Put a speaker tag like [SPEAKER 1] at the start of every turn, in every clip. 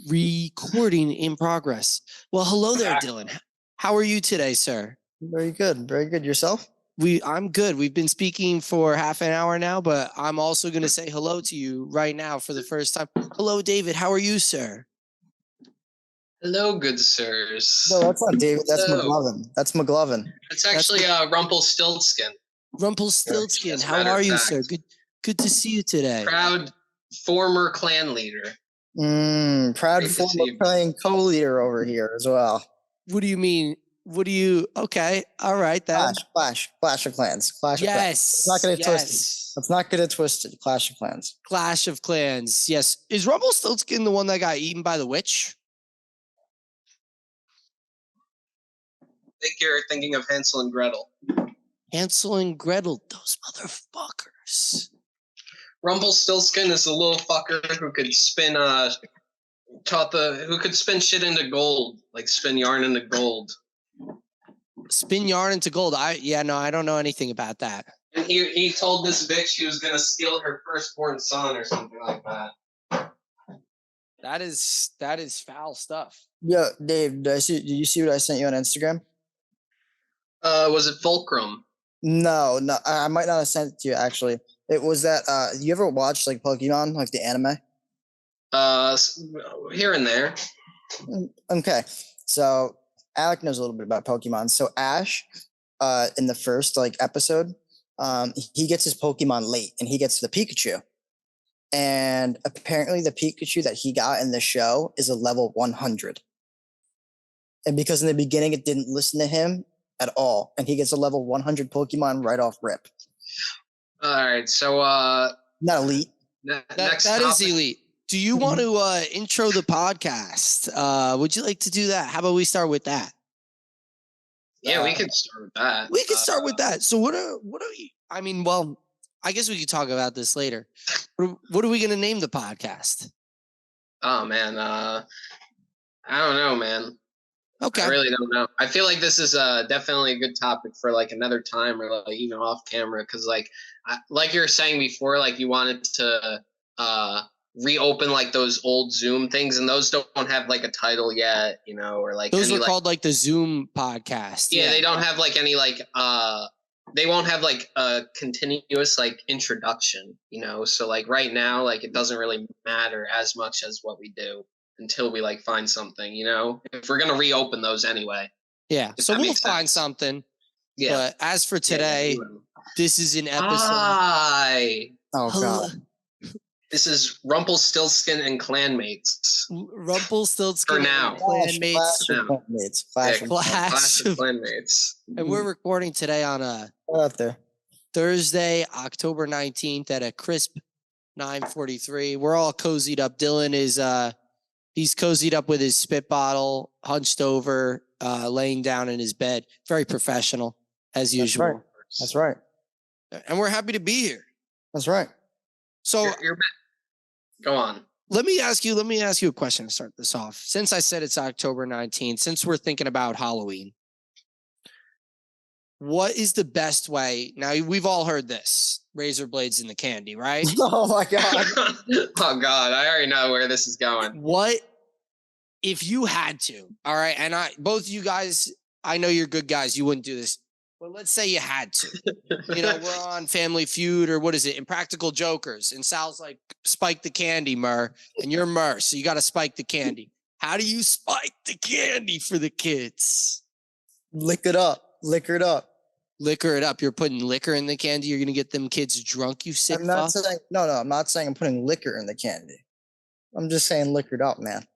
[SPEAKER 1] Recording in progress. Well, hello there, Dylan. How are you today, sir?
[SPEAKER 2] Very good. Very good. Yourself?
[SPEAKER 1] I'm good. We've been speaking for half an hour now, but I'm also going to say hello to you right now for the first time. Hello, David. How are you, sir?
[SPEAKER 3] Hello, good sirs.
[SPEAKER 2] No, that's not David. That's McLovin. That's McLovin.
[SPEAKER 3] It's actually Rumpelstiltskin.
[SPEAKER 1] Rumpelstiltskin. How are you, sir? Good to see you today.
[SPEAKER 3] Proud former clan leader.
[SPEAKER 2] Proud former clan co-leader over here as well.
[SPEAKER 1] What do you mean? Okay, all right then.
[SPEAKER 2] Clash of Clans. Clash of Clans. Let's not get it twisted. Let's not get it twisted. Clash of Clans.
[SPEAKER 1] Clash of Clans. Yes. Is Rumpelstiltskin the one that got eaten by the witch?
[SPEAKER 3] I think you're thinking of Hansel and Gretel.
[SPEAKER 1] Hansel and Gretel, those motherfuckers.
[SPEAKER 3] Rumpelstiltskin is a little fucker who could spin who could spin shit into gold, like spin yarn into gold.
[SPEAKER 1] Spin yarn into gold. I don't know anything about that.
[SPEAKER 3] And he told this bitch he was gonna steal her firstborn son or something like that.
[SPEAKER 1] That is foul stuff.
[SPEAKER 2] Yeah, Dave, did you see what I sent you on Instagram?
[SPEAKER 3] Was it Fulcrum?
[SPEAKER 2] No, I might not have sent it to you actually. It was that you ever watched like Pokemon, like the anime?
[SPEAKER 3] Here and there.
[SPEAKER 2] Okay. So Alec knows a little bit about Pokemon. So Ash, in the first like episode, he gets his Pokemon late and he gets the Pikachu. And apparently the Pikachu that he got in the show is a level 100. And because in the beginning it didn't listen to him at all, and he gets a level 100 Pokemon right off rip.
[SPEAKER 3] All right, so
[SPEAKER 2] not elite.
[SPEAKER 1] That is elite. Do you want to intro the podcast? Would you like to do that? How about we start with that?
[SPEAKER 3] Yeah, we could start with that.
[SPEAKER 1] We could start with that. So what are we? I mean, well, I guess we could talk about this later. What are we going to name the podcast?
[SPEAKER 3] Oh man, I don't know, man.
[SPEAKER 1] Okay.
[SPEAKER 3] I really don't know. I feel like this is definitely a good topic for like another time or like even off camera because like you were saying before, like you wanted to reopen like those old Zoom things, and those don't have like a title yet, you know, or like
[SPEAKER 1] those are called like the Zoom podcast.
[SPEAKER 3] Yeah, they don't have like any like they won't have like a continuous like introduction, you know. So like right now, like it doesn't really matter as much as what we do until we like find something, you know, if we're gonna reopen those anyway.
[SPEAKER 1] Yeah, so we'll find something. Yeah. But as for today, this is an episode.
[SPEAKER 3] Hi.
[SPEAKER 2] Oh God.
[SPEAKER 3] This is Rumpelstiltskin and clanmates.
[SPEAKER 1] Rumpelstiltskin
[SPEAKER 3] for now.
[SPEAKER 1] Clanmates.
[SPEAKER 2] Clash
[SPEAKER 3] of clanmates.
[SPEAKER 1] And we're recording today on a Thursday, October 19th at a crisp 9:43. We're all cozied up. Dylan is he's cozied up with his spit bottle, hunched over, laying down in his bed. Very professional, as usual.
[SPEAKER 2] Right. That's right.
[SPEAKER 1] And we're happy to be here.
[SPEAKER 2] That's right.
[SPEAKER 1] So
[SPEAKER 3] go on.
[SPEAKER 1] Let me ask you a question to start this off. Since I said it's October 19th, since we're thinking about Halloween, what is the best way? Now, we've all heard this. Razor blades in the candy, right?
[SPEAKER 2] Oh, my God.
[SPEAKER 3] Oh, God. I already know where this is going.
[SPEAKER 1] What if you had to? All right. And both you guys, I know you're good guys. You wouldn't do this. But let's say you had to. You know, we're on Family Feud or what is it? Impractical Jokers. And Sal's like, spike the candy, Murr. And you're Murr. So you got to spike the candy. How do you spike the candy for the kids?
[SPEAKER 2] Liquor it up.
[SPEAKER 1] Liquor it up. You're putting liquor in the candy. You're going to get them kids drunk, you sick fuck?
[SPEAKER 2] No, I'm not saying I'm putting liquor in the candy. I'm just saying liquored up, man.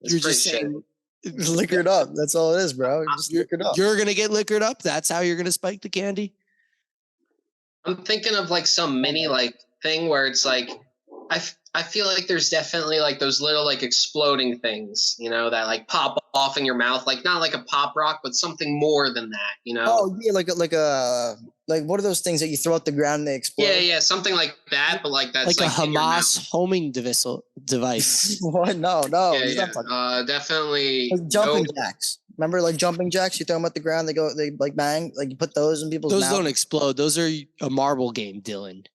[SPEAKER 1] You're just saying
[SPEAKER 2] liquored up. That's all it is, bro. Just liquored up.
[SPEAKER 1] You're going to get liquored up? That's how you're going to spike the candy?
[SPEAKER 3] I'm thinking of like some mini like thing where it's like I feel like there's definitely like those little like exploding things, you know, that like pop off in your mouth, like not like a pop rock, but something more than that, you know?
[SPEAKER 2] Oh yeah, like what are those things that you throw at the ground and they explode?
[SPEAKER 3] Yeah, something like that, but like that's
[SPEAKER 1] like a Hamas homing device.
[SPEAKER 2] What? No.
[SPEAKER 3] Definitely
[SPEAKER 2] like jumping jacks. Remember, like jumping jacks? You throw them at the ground, they like bang. Like you put those in people's.
[SPEAKER 1] Those
[SPEAKER 2] mouth.
[SPEAKER 1] don't explode. Those are a marble game, Dylan.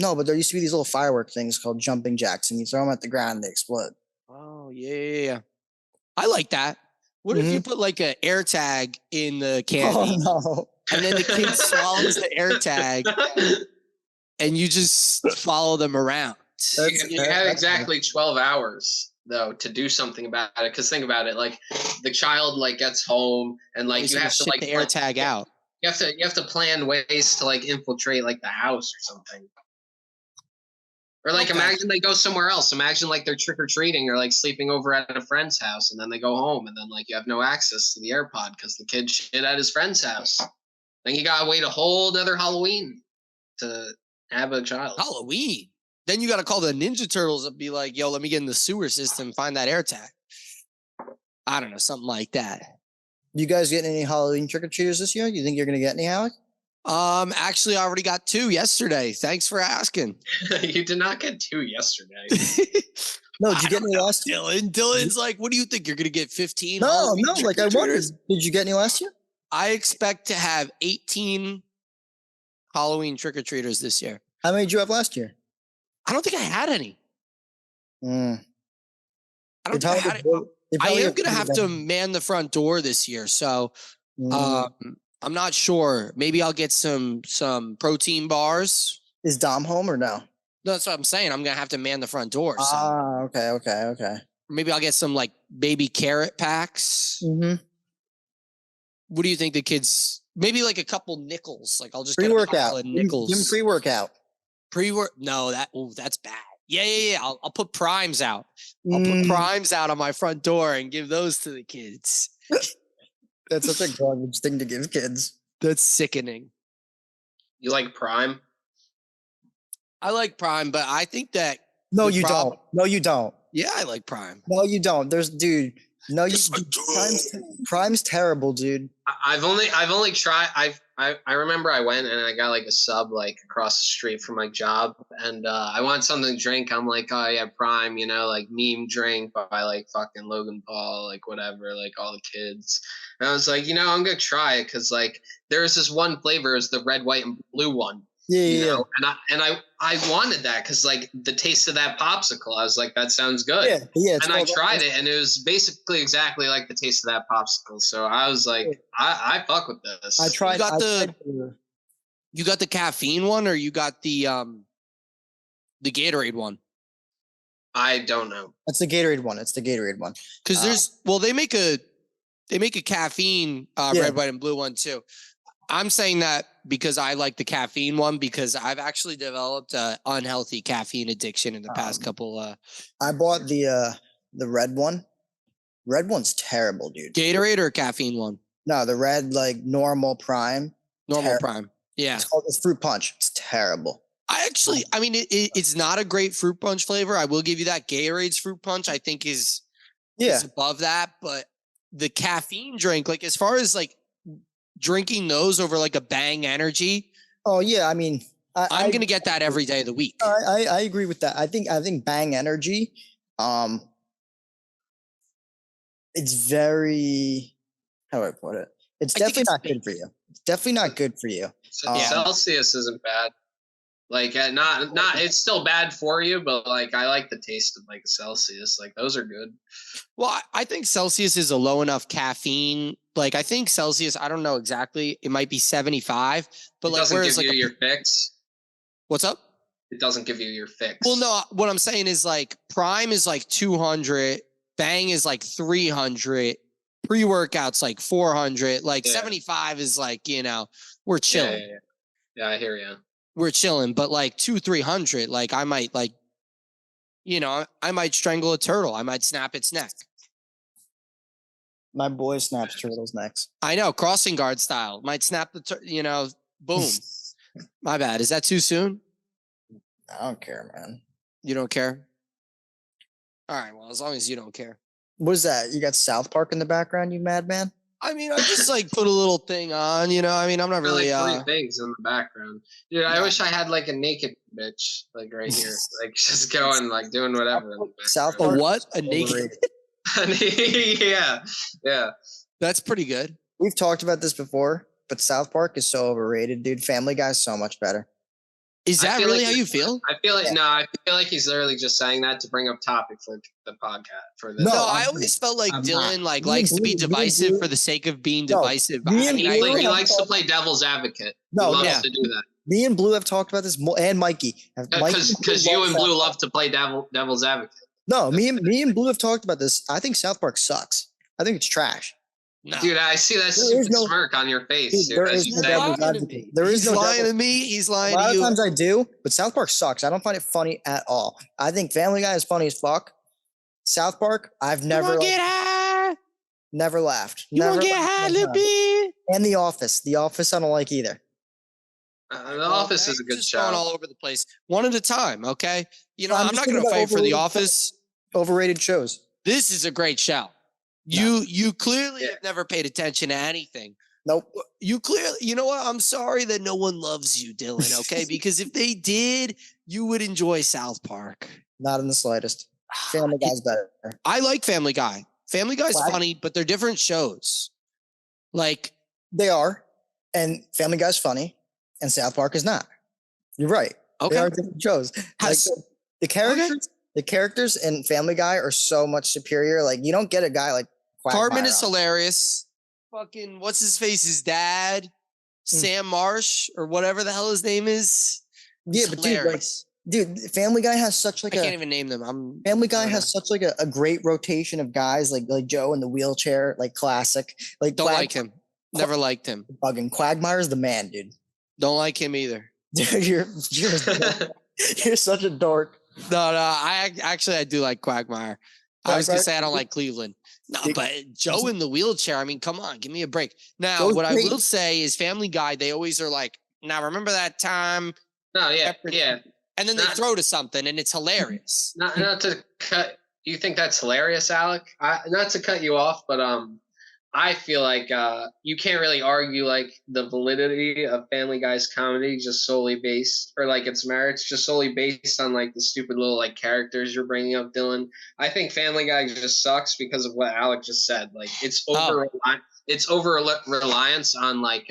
[SPEAKER 2] No, but there used to be these little firework things called jumping jacks, and you throw them at the ground and they explode.
[SPEAKER 1] Oh yeah. I like that. What if you put like an air tag in the candy,
[SPEAKER 2] no.
[SPEAKER 1] and then the kid swallows the air tag, and you just follow them around?
[SPEAKER 3] You have exactly 12 hours though to do something about it. Because think about it, like the child like gets home and like you have to like
[SPEAKER 1] the air tag out.
[SPEAKER 3] You have to plan ways to like infiltrate like the house or something. Or like imagine they go somewhere else. Imagine like they're trick or treating or like sleeping over at a friend's house, and then they go home, and then like you have no access to the AirPod because the kid shit at his friend's house. Then you gotta wait a whole other Halloween to have a child.
[SPEAKER 1] Halloween. Then you gotta call the Ninja Turtles and be like, "Yo, let me get in the sewer system, find that air tag." I don't know, something like that.
[SPEAKER 2] You guys getting any Halloween trick or treaters this year? You think you're gonna get any, Alec?
[SPEAKER 1] Actually, I already got 2 yesterday. Thanks for asking.
[SPEAKER 3] You did not get 2 yesterday.
[SPEAKER 2] No, did you get any last year?
[SPEAKER 1] Dylan's like, what do you think? You're gonna get 15?
[SPEAKER 2] No, like I wondered. Did you get any last year?
[SPEAKER 1] I expect to have 18 Halloween trick-or-treaters this year.
[SPEAKER 2] How many did you have last year?
[SPEAKER 1] I don't think I had any.
[SPEAKER 2] Mm.
[SPEAKER 1] I don't think I had it. I am gonna have to man the front door this year, so I'm not sure. Maybe I'll get some protein bars.
[SPEAKER 2] Is Dom home or no?
[SPEAKER 1] No, that's what I'm saying. I'm gonna have to man the front door. So.
[SPEAKER 2] Okay.
[SPEAKER 1] Maybe I'll get some like baby carrot packs.
[SPEAKER 2] Mm-hmm.
[SPEAKER 1] What do you think the kids? Maybe like a couple nickels. Like I'll just
[SPEAKER 2] pre-workout.
[SPEAKER 1] Get a nickels.
[SPEAKER 2] Give them pre-workout.
[SPEAKER 1] Pre-work? No, that's bad. Yeah. I'll put primes out. I'll put primes out on my front door and give those to the kids.
[SPEAKER 2] That's such a garbage thing to give kids.
[SPEAKER 1] That's sickening.
[SPEAKER 3] You like Prime?
[SPEAKER 1] I like Prime, but I think that
[SPEAKER 2] No, you don't. No, you don't.
[SPEAKER 1] Yeah, I like Prime.
[SPEAKER 2] No, you don't. Prime's terrible, dude.
[SPEAKER 3] I've only tried. I remember I went and I got like a sub like across the street from my job, and I wanted something to drink. I'm like, oh yeah, Prime, like meme drink by like fucking Logan Paul, like whatever, like all the kids. And I was like, I'm gonna try it because like there's this one flavor, is the red, white, and blue one.
[SPEAKER 2] Yeah.
[SPEAKER 3] And I wanted that because like the taste of that popsicle, I was like, that sounds good.
[SPEAKER 2] Yeah.
[SPEAKER 3] And I tried it, and it was basically exactly like the taste of that popsicle. So I was like, I fuck with this.
[SPEAKER 2] I tried.
[SPEAKER 1] You got the caffeine one, or you got the Gatorade one?
[SPEAKER 3] I don't know.
[SPEAKER 2] That's the Gatorade one. It's the Gatorade one.
[SPEAKER 1] Because they make a caffeine red, white, and blue one too. I'm saying that because I like the caffeine one, because I've actually developed an unhealthy caffeine addiction in the past couple.
[SPEAKER 2] I bought the red one. Red one's terrible, dude.
[SPEAKER 1] Gatorade or caffeine one?
[SPEAKER 2] No, the red, like normal Prime.
[SPEAKER 1] Prime. Yeah.
[SPEAKER 2] It's called fruit punch. It's terrible.
[SPEAKER 1] It's not a great fruit punch flavor. I will give you that. Gatorade's fruit punch, I think, is above that. But the caffeine drink, like as far as like drinking those over like a Bang Energy.
[SPEAKER 2] Oh yeah, I mean,
[SPEAKER 1] I'm gonna get that every day of the week.
[SPEAKER 2] I agree with that. I think Bang Energy, it's very, how do I put it? It's definitely not good for you. It's definitely not good for you.
[SPEAKER 3] Celsius isn't bad. Like not it's still bad for you, but like I like the taste of like Celsius. Like those are good.
[SPEAKER 1] Well, I think Celsius is a low enough caffeine. Like I think Celsius, I don't know exactly. It might be 75, but
[SPEAKER 3] it doesn't give you your fix.
[SPEAKER 1] What's up?
[SPEAKER 3] It doesn't give you your fix.
[SPEAKER 1] Well, no, what I'm saying is like Prime is like 200, Bang is like 300, pre-workout's like 400, like 75 is like, we're chilling.
[SPEAKER 3] Yeah, I hear you.
[SPEAKER 1] We're chilling, but like 200-300, like I might like, I might strangle a turtle. I might snap its neck.
[SPEAKER 2] My boy snaps turtles' necks.
[SPEAKER 1] I know, crossing guard style. Might snap the, boom. My bad. Is that too soon?
[SPEAKER 2] I don't care, man.
[SPEAKER 1] You don't care? All right. Well, as long as you don't care.
[SPEAKER 2] What is that? You got South Park in the background, you madman?
[SPEAKER 1] I mean, I just like put a little thing on, I mean, I'm not really.
[SPEAKER 3] Like 3 things in the background. Dude, I wish I had like a naked bitch, like right here. Like just going, like doing whatever.
[SPEAKER 2] South Park?
[SPEAKER 1] A what? A naked?
[SPEAKER 3] Yeah.
[SPEAKER 1] That's pretty good.
[SPEAKER 2] We've talked about this before, but South Park is so overrated, dude. Family Guy's so much better.
[SPEAKER 1] Is
[SPEAKER 3] I
[SPEAKER 1] that
[SPEAKER 3] feel
[SPEAKER 1] really
[SPEAKER 3] like
[SPEAKER 1] how you feel?
[SPEAKER 3] I feel like no, I feel like he's literally just saying that to bring up topic for the podcast for this.
[SPEAKER 2] No,
[SPEAKER 1] No, I
[SPEAKER 2] I'm-
[SPEAKER 1] always felt like
[SPEAKER 2] I'm
[SPEAKER 1] Dylan
[SPEAKER 2] not. Me and
[SPEAKER 1] likes to be
[SPEAKER 2] Blue- me and
[SPEAKER 1] divisive
[SPEAKER 2] Blue-
[SPEAKER 1] for the sake of being
[SPEAKER 2] No,
[SPEAKER 1] divisive.
[SPEAKER 2] me
[SPEAKER 1] I
[SPEAKER 2] and
[SPEAKER 1] mean,
[SPEAKER 3] he,
[SPEAKER 1] I agree.
[SPEAKER 3] he likes to play devil's advocate.
[SPEAKER 2] No,
[SPEAKER 3] he loves
[SPEAKER 1] yeah.
[SPEAKER 3] to do that.
[SPEAKER 2] Me and Blue have talked about this, and Mikey.
[SPEAKER 3] Because you and Blue love to play devil's advocate.
[SPEAKER 2] No, me and Blue have talked about this. I think South Park sucks. I think it's trash.
[SPEAKER 1] No.
[SPEAKER 3] Dude, I see that
[SPEAKER 2] There
[SPEAKER 3] stupid
[SPEAKER 2] is no-
[SPEAKER 3] smirk on your face.
[SPEAKER 2] Dude, there
[SPEAKER 3] as
[SPEAKER 2] is
[SPEAKER 3] you
[SPEAKER 2] no
[SPEAKER 3] say.
[SPEAKER 2] devil's
[SPEAKER 1] lying to
[SPEAKER 2] advocate.
[SPEAKER 1] me.
[SPEAKER 2] There is
[SPEAKER 1] He's
[SPEAKER 2] no
[SPEAKER 1] lying
[SPEAKER 2] devil-
[SPEAKER 1] to me. He's
[SPEAKER 2] A
[SPEAKER 1] lying
[SPEAKER 2] lot
[SPEAKER 1] to
[SPEAKER 2] of
[SPEAKER 1] you.
[SPEAKER 2] times I do, but South Park sucks. I don't find it funny at all. I think Family Guy is funny as fuck. South Park, I've
[SPEAKER 1] You
[SPEAKER 2] never
[SPEAKER 1] wanna get high?
[SPEAKER 2] never laughed.
[SPEAKER 1] You
[SPEAKER 2] Never
[SPEAKER 1] want to get
[SPEAKER 2] laughed
[SPEAKER 1] high,
[SPEAKER 2] one
[SPEAKER 1] little
[SPEAKER 2] time.
[SPEAKER 1] bit?
[SPEAKER 2] And The Office. The Office I don't like either.
[SPEAKER 3] The Office is a
[SPEAKER 1] I'm
[SPEAKER 3] good
[SPEAKER 1] just
[SPEAKER 3] show.
[SPEAKER 1] going all over the place, one at a time. Okay, you know,
[SPEAKER 2] I'm
[SPEAKER 1] I'm
[SPEAKER 2] just
[SPEAKER 1] not
[SPEAKER 2] thinking
[SPEAKER 1] going to
[SPEAKER 2] about
[SPEAKER 1] fight for The
[SPEAKER 2] overrated-
[SPEAKER 1] Office.
[SPEAKER 2] Overrated shows.
[SPEAKER 1] This is a great show.
[SPEAKER 2] No.
[SPEAKER 1] You clearly
[SPEAKER 3] Yeah.
[SPEAKER 1] have never paid attention to anything.
[SPEAKER 2] Nope.
[SPEAKER 1] You clearly, you know what? I'm sorry that no one loves you, Dylan. Okay, because if they did, you would enjoy South Park.
[SPEAKER 2] Not in the slightest. Family Guy's better.
[SPEAKER 1] I like Family Guy. Family Guy's
[SPEAKER 2] Well,
[SPEAKER 1] funny, but they're different shows. Like,
[SPEAKER 2] They are. And Family Guy's funny. And South Park is not. You're right. They are
[SPEAKER 1] okay,
[SPEAKER 2] different shows. Like
[SPEAKER 1] Has-
[SPEAKER 2] the characters, the characters in Family Guy are so much superior. Like you don't get a guy like
[SPEAKER 1] Cartman
[SPEAKER 2] Quagmire
[SPEAKER 1] is
[SPEAKER 2] on.
[SPEAKER 1] hilarious. Fucking what's his face? His dad, Sam Marsh, or whatever the hell his name is.
[SPEAKER 2] Yeah,
[SPEAKER 1] He's
[SPEAKER 2] but dude, like,
[SPEAKER 1] hilarious.
[SPEAKER 2] dude, Family Guy has such like
[SPEAKER 1] I can't
[SPEAKER 2] a
[SPEAKER 1] even name them. I'm
[SPEAKER 2] Family Guy
[SPEAKER 1] I don't
[SPEAKER 2] has such like a great rotation of guys like Joe in the wheelchair, like classic. Like
[SPEAKER 1] don't like him. Never liked him.
[SPEAKER 2] Fucking Quagmire's the man, dude.
[SPEAKER 1] Don't like him either.
[SPEAKER 2] Dude, you're such a dork.
[SPEAKER 1] No, I do like Quagmire. I was gonna say I don't like Cleveland. No,
[SPEAKER 2] Dude,
[SPEAKER 1] but Joe in the wheelchair. I mean, come on, give me a break. Now,
[SPEAKER 2] Joe's
[SPEAKER 1] what I
[SPEAKER 2] great.
[SPEAKER 1] will say is Family Guy. They always are like, now remember that time,
[SPEAKER 3] No, yeah.
[SPEAKER 1] and then they
[SPEAKER 3] Not-
[SPEAKER 1] throw to something, and it's hilarious.
[SPEAKER 3] Not to cut. Do you think that's hilarious, Alec? Not to cut you off, but I feel like you can't really argue like the validity of Family Guy's comedy just solely based, or like its merits just solely based on like the stupid little like characters you're bringing up, Dylan. I think Family Guy just sucks because of what Alec just said. Like it's over reliance on like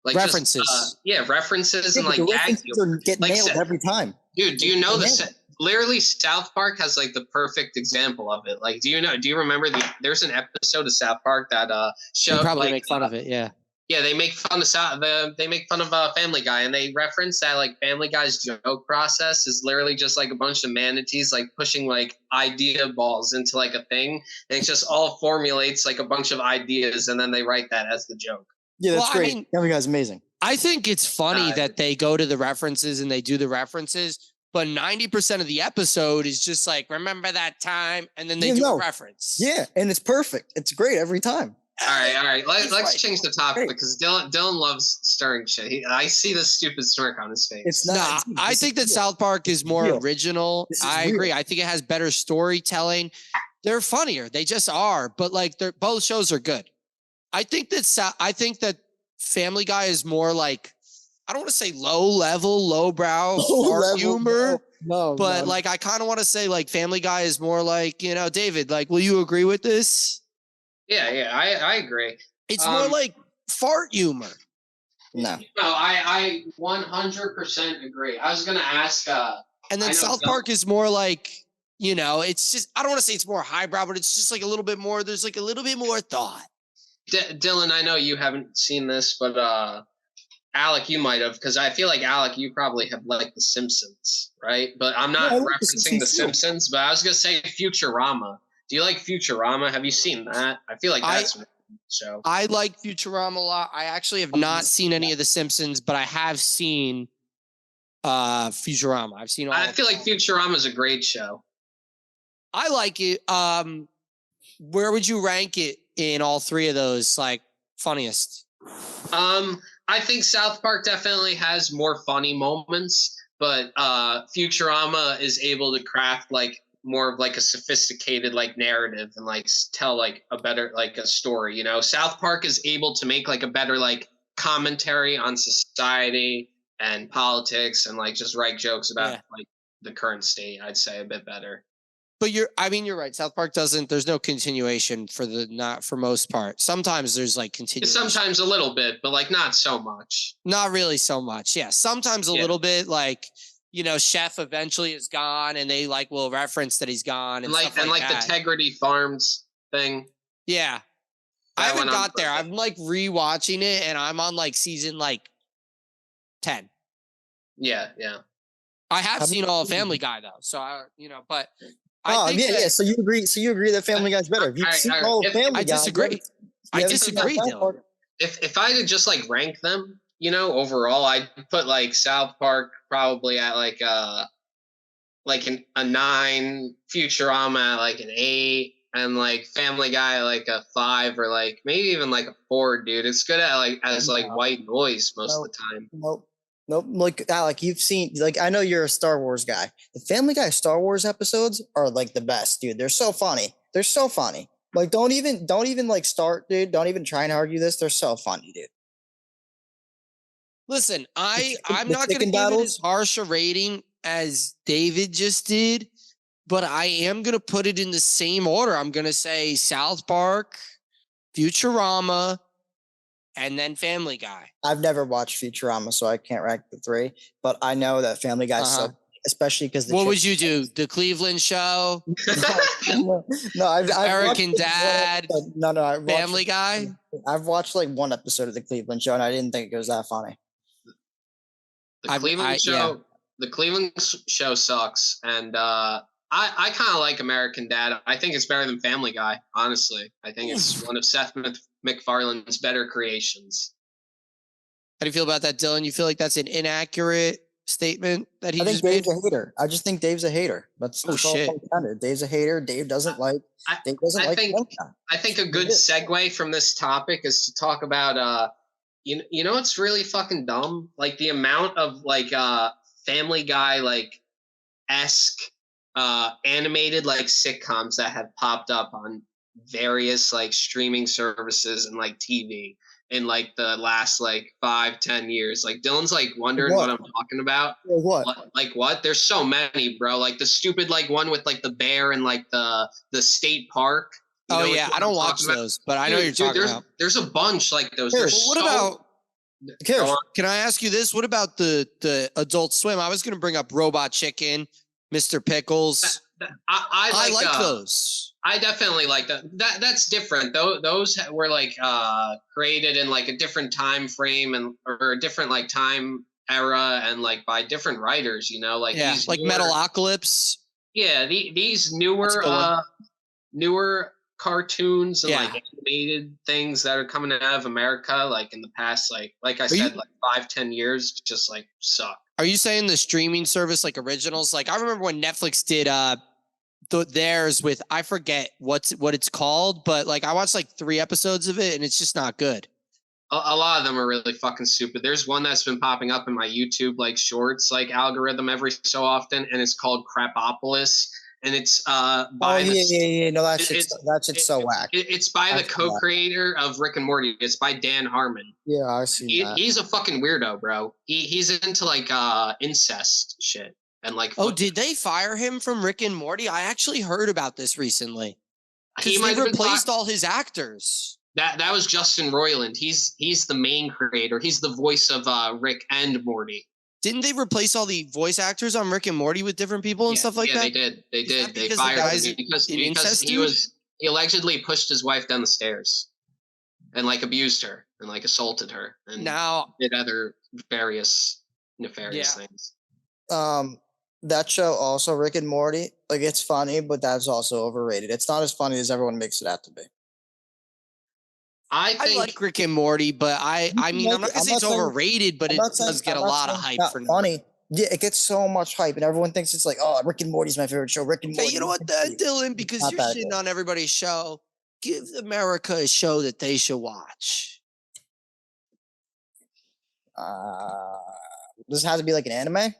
[SPEAKER 1] References.
[SPEAKER 3] Just, references
[SPEAKER 2] Yeah,
[SPEAKER 3] and
[SPEAKER 2] but
[SPEAKER 3] like
[SPEAKER 2] the
[SPEAKER 3] gag
[SPEAKER 2] references
[SPEAKER 3] humor.
[SPEAKER 2] get
[SPEAKER 3] Like
[SPEAKER 2] nailed
[SPEAKER 3] said-
[SPEAKER 2] every time.
[SPEAKER 3] Dude, do you know
[SPEAKER 2] Yeah.
[SPEAKER 3] this? Literally, South Park has like the perfect example of it. Like, do you remember there's an episode of South Park that
[SPEAKER 1] They
[SPEAKER 3] showed
[SPEAKER 1] probably
[SPEAKER 3] like
[SPEAKER 1] make fun of it. Yeah.
[SPEAKER 3] yeah, they make fun of they make fun of Family Guy, and they reference that like Family Guy's joke process is literally just like a bunch of manatees like pushing like idea balls into like a thing, and it just all formulates like a bunch of ideas, and then they write that as the joke.
[SPEAKER 2] Yeah, that's
[SPEAKER 1] Well, I
[SPEAKER 2] great.
[SPEAKER 1] mean-
[SPEAKER 2] Family Guy's amazing.
[SPEAKER 1] I think it's funny
[SPEAKER 3] Uh,
[SPEAKER 1] that they go to the references and they do the references, but 90% of the episode is just like, remember that time? And then they
[SPEAKER 2] Yeah,
[SPEAKER 1] do
[SPEAKER 2] no.
[SPEAKER 1] a reference.
[SPEAKER 2] Yeah, and it's perfect. It's great every time.
[SPEAKER 3] All right.
[SPEAKER 1] He's
[SPEAKER 3] Let's
[SPEAKER 1] right.
[SPEAKER 3] change the topic
[SPEAKER 2] Great.
[SPEAKER 3] because Dylan loves stirring shit. I see this stupid smirk on his face.
[SPEAKER 2] It's
[SPEAKER 1] Nah,
[SPEAKER 2] not.
[SPEAKER 1] I think that South Park is more
[SPEAKER 2] real.
[SPEAKER 1] original.
[SPEAKER 2] This is
[SPEAKER 1] I
[SPEAKER 2] real.
[SPEAKER 1] agree. I think it has better storytelling. They're funnier. They just are. But like, they're both shows are good. I think that Family Guy is more like, I don't want to say low level, low brow fart humor,
[SPEAKER 2] No,
[SPEAKER 1] but like I kind of want to say like Family Guy is more like, you know, David, like, will you agree with this?
[SPEAKER 3] Yeah, I agree.
[SPEAKER 1] It's more like fart humor.
[SPEAKER 2] no.
[SPEAKER 3] No, I 100% agree. I was gonna ask.
[SPEAKER 1] And then
[SPEAKER 3] I know
[SPEAKER 1] South
[SPEAKER 3] some-
[SPEAKER 1] Park is more like, you know, it's just, I don't want to say it's more highbrow, but it's just like a little bit more, there's like a little bit more thought.
[SPEAKER 3] Dylan, I know you haven't seen this, but Alec, you might have, because I feel like Alec, you probably have liked The Simpsons, right? But I'm not
[SPEAKER 2] Yeah, I like The
[SPEAKER 3] referencing The
[SPEAKER 2] Simpsons too.
[SPEAKER 3] Simpsons, but I was gonna say Futurama. Do you like Futurama? Have you seen that? I feel like that's a show.
[SPEAKER 1] I like Futurama a lot. I actually have not seen any of The Simpsons, but I have seen Futurama. I've seen all
[SPEAKER 3] I
[SPEAKER 1] of
[SPEAKER 3] feel
[SPEAKER 1] them.
[SPEAKER 3] like Futurama is a great show.
[SPEAKER 1] I like it. Where would you rank it in all three of those, like, funniest?
[SPEAKER 3] I think South Park definitely has more funny moments, but Futurama is able to craft like more of like a sophisticated like narrative and like tell like a better like a story. You know, South Park is able to make like a better like commentary on society and politics and like just write jokes about
[SPEAKER 1] Yeah.
[SPEAKER 3] like the current state. I'd say a bit better.
[SPEAKER 1] But you're right. South Park there's no continuation not for most part. Sometimes there's like continuation.
[SPEAKER 3] Sometimes a little bit, but like not so much.
[SPEAKER 1] Not really so much. Yeah. Sometimes a little bit, like, Chef eventually is gone and they like will reference that he's gone and stuff like that.
[SPEAKER 3] The Tegrity Farms thing.
[SPEAKER 1] Yeah. I haven't got there. I'm like rewatching it and I'm on like season like 10.
[SPEAKER 3] Yeah.
[SPEAKER 1] I have seen all of Family Guy though. So but I think
[SPEAKER 2] So you agree that Family Guy's better. If you've seen all of Family Guy,
[SPEAKER 1] I disagree. Dylan.
[SPEAKER 3] If I could just like rank them, overall, I'd put like South Park probably at like a 9, Futurama at like an 8, and like Family Guy like a 5 or like maybe even like a 4, dude. It's good at like white noise most of the time.
[SPEAKER 2] Nope. Like Alec, you've seen, like, I know you're a Star Wars guy. The Family Guy Star Wars episodes are like the best, dude. They're so funny. Like, don't even like start, dude. Don't even try and argue this. They're so funny, dude.
[SPEAKER 1] Listen, I'm not going to give it as harsh a rating as David just did, but I am going to put it in the same order. I'm going to say South Park, Futurama, and then Family Guy.
[SPEAKER 2] I've never watched Futurama, so I can't rank the 3, but I know that Family Guy's so, especially because
[SPEAKER 1] what would you do? The Cleveland Show?
[SPEAKER 2] No, I've
[SPEAKER 1] American Dad?
[SPEAKER 2] No,
[SPEAKER 1] Family Guy?
[SPEAKER 2] I've watched like one episode of the Cleveland Show, and I didn't think it was that funny.
[SPEAKER 3] The Cleveland Show sucks, and I kind of like American Dad. I think it's better than Family Guy, honestly. I think it's one of Seth MacFarlane's better creations.
[SPEAKER 1] How do you feel about that, Dylan? You feel like that's an inaccurate statement that he just
[SPEAKER 2] made?
[SPEAKER 1] Dave's
[SPEAKER 2] a hater. I just think Dave's a hater. That's
[SPEAKER 1] shit.
[SPEAKER 2] Dave's a hater. Dave doesn't like.
[SPEAKER 3] I think a good segue from this topic is to talk about you know what's really fucking dumb? Like the amount of like Family Guy like esque animated like sitcoms that have popped up on various like streaming services and like TV in like the last like 5-10 years. Like Dylan's like wondering what I'm talking about. What? There's so many, bro. Like the stupid like one with like the bear and like the state park.
[SPEAKER 1] I don't watch those, but I know you're talking about.
[SPEAKER 3] There's a bunch like those.
[SPEAKER 1] Can I ask you this? What about the Adult Swim? I was going to bring up Robot Chicken, Mr. Pickles. I like those.
[SPEAKER 3] I definitely like that. That's different. Those were like created in like a different time frame or a different like time era and like by different writers. Like these
[SPEAKER 1] like Metalocalypse.
[SPEAKER 3] Yeah, these newer cartoons and like animated things that are coming out of America, like in the past, like I said, like 5-10 years, just like suck.
[SPEAKER 1] Are you saying the streaming service like originals? Like I remember when Netflix did theirs with, I forget what it's called, but like I watched like 3 episodes of it and it's just not good.
[SPEAKER 3] A lot of them are really fucking stupid. There's one that's been popping up in my YouTube like shorts like algorithm every so often, and it's called Crapopolis. And it's by
[SPEAKER 2] no, that's so whack.
[SPEAKER 3] It's by the co-creator of Rick and Morty. It's by Dan Harmon.
[SPEAKER 2] Yeah, I see that.
[SPEAKER 3] He's a fucking weirdo, bro. He's into like incest shit and like.
[SPEAKER 1] Oh, did they fire him from Rick and Morty? I actually heard about this recently. He replaced all his actors.
[SPEAKER 3] That was Justin Roiland. He's the main creator. He's the voice of Rick and Morty.
[SPEAKER 1] Didn't they replace all the voice actors on Rick and Morty with different people and stuff like that?
[SPEAKER 3] Yeah, they did. They fired him because he allegedly pushed his wife down the stairs and like abused her and like assaulted her and did other various nefarious things.
[SPEAKER 2] That show also, Rick and Morty, like it's funny, but that's also overrated. It's not as funny as everyone makes it out to be.
[SPEAKER 3] I
[SPEAKER 1] like Rick and Morty, but I mean, I'm not gonna say it's overrated, but it does get a lot of hype for
[SPEAKER 2] funny. Yeah, it gets so much hype, and everyone thinks it's like, oh, Rick and Morty's my favorite show. Rick and Morty.
[SPEAKER 1] Hey, you know what, Dylan? Because you're shitting on everybody's show, give America a show that they should watch.
[SPEAKER 2] Does it have to be like an anime?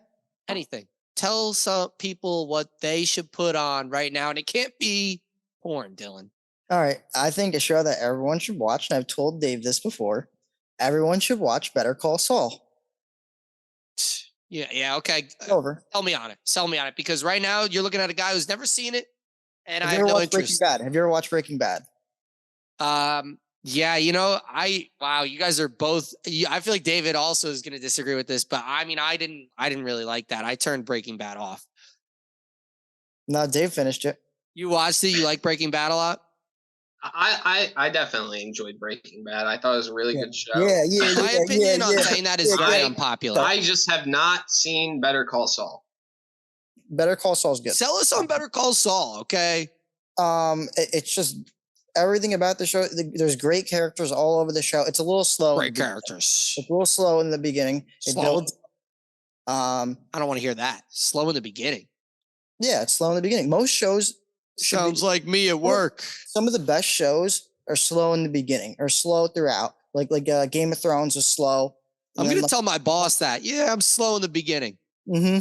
[SPEAKER 1] Anything. Tell some people what they should put on right now, and it can't be porn, Dylan.
[SPEAKER 2] All right. I think a show that everyone should watch, and I've told Dave this before, everyone should watch Better Call Saul.
[SPEAKER 1] Yeah, okay.
[SPEAKER 2] Over.
[SPEAKER 1] Sell me on it, because right now you're looking at a guy who's never seen it, and
[SPEAKER 2] Have
[SPEAKER 1] I
[SPEAKER 2] you
[SPEAKER 1] have
[SPEAKER 2] ever
[SPEAKER 1] no
[SPEAKER 2] watched Breaking
[SPEAKER 1] interest.
[SPEAKER 2] Bad? Have you ever watched Breaking Bad?
[SPEAKER 1] Yeah, wow, you guys are both. I feel like David also is going to disagree with this, but I mean, I didn't really like that. I turned Breaking Bad off.
[SPEAKER 2] No, Dave finished it.
[SPEAKER 1] You watched it? You like Breaking Bad a lot?
[SPEAKER 3] I definitely enjoyed Breaking Bad. I thought it was a really good show.
[SPEAKER 1] My opinion on saying that is very unpopular.
[SPEAKER 3] I just have not seen Better Call Saul.
[SPEAKER 2] Better Call Saul's good.
[SPEAKER 1] Sell us on Better Call Saul, okay?
[SPEAKER 2] It's just everything about the show. There's great characters all over the show. It's a little slow.
[SPEAKER 1] Great characters.
[SPEAKER 2] It's a little slow in the beginning. It
[SPEAKER 1] Slow.
[SPEAKER 2] builds.
[SPEAKER 1] I don't want to hear that. Slow in the beginning.
[SPEAKER 2] Yeah, it's slow in the beginning. Most shows
[SPEAKER 1] Sounds like me at work.
[SPEAKER 2] Some of the best shows are slow in the beginning or slow throughout. Like Game of Thrones is slow.
[SPEAKER 1] I'm gonna tell my boss that. Yeah, I'm slow in the beginning.
[SPEAKER 2] Mm-hmm.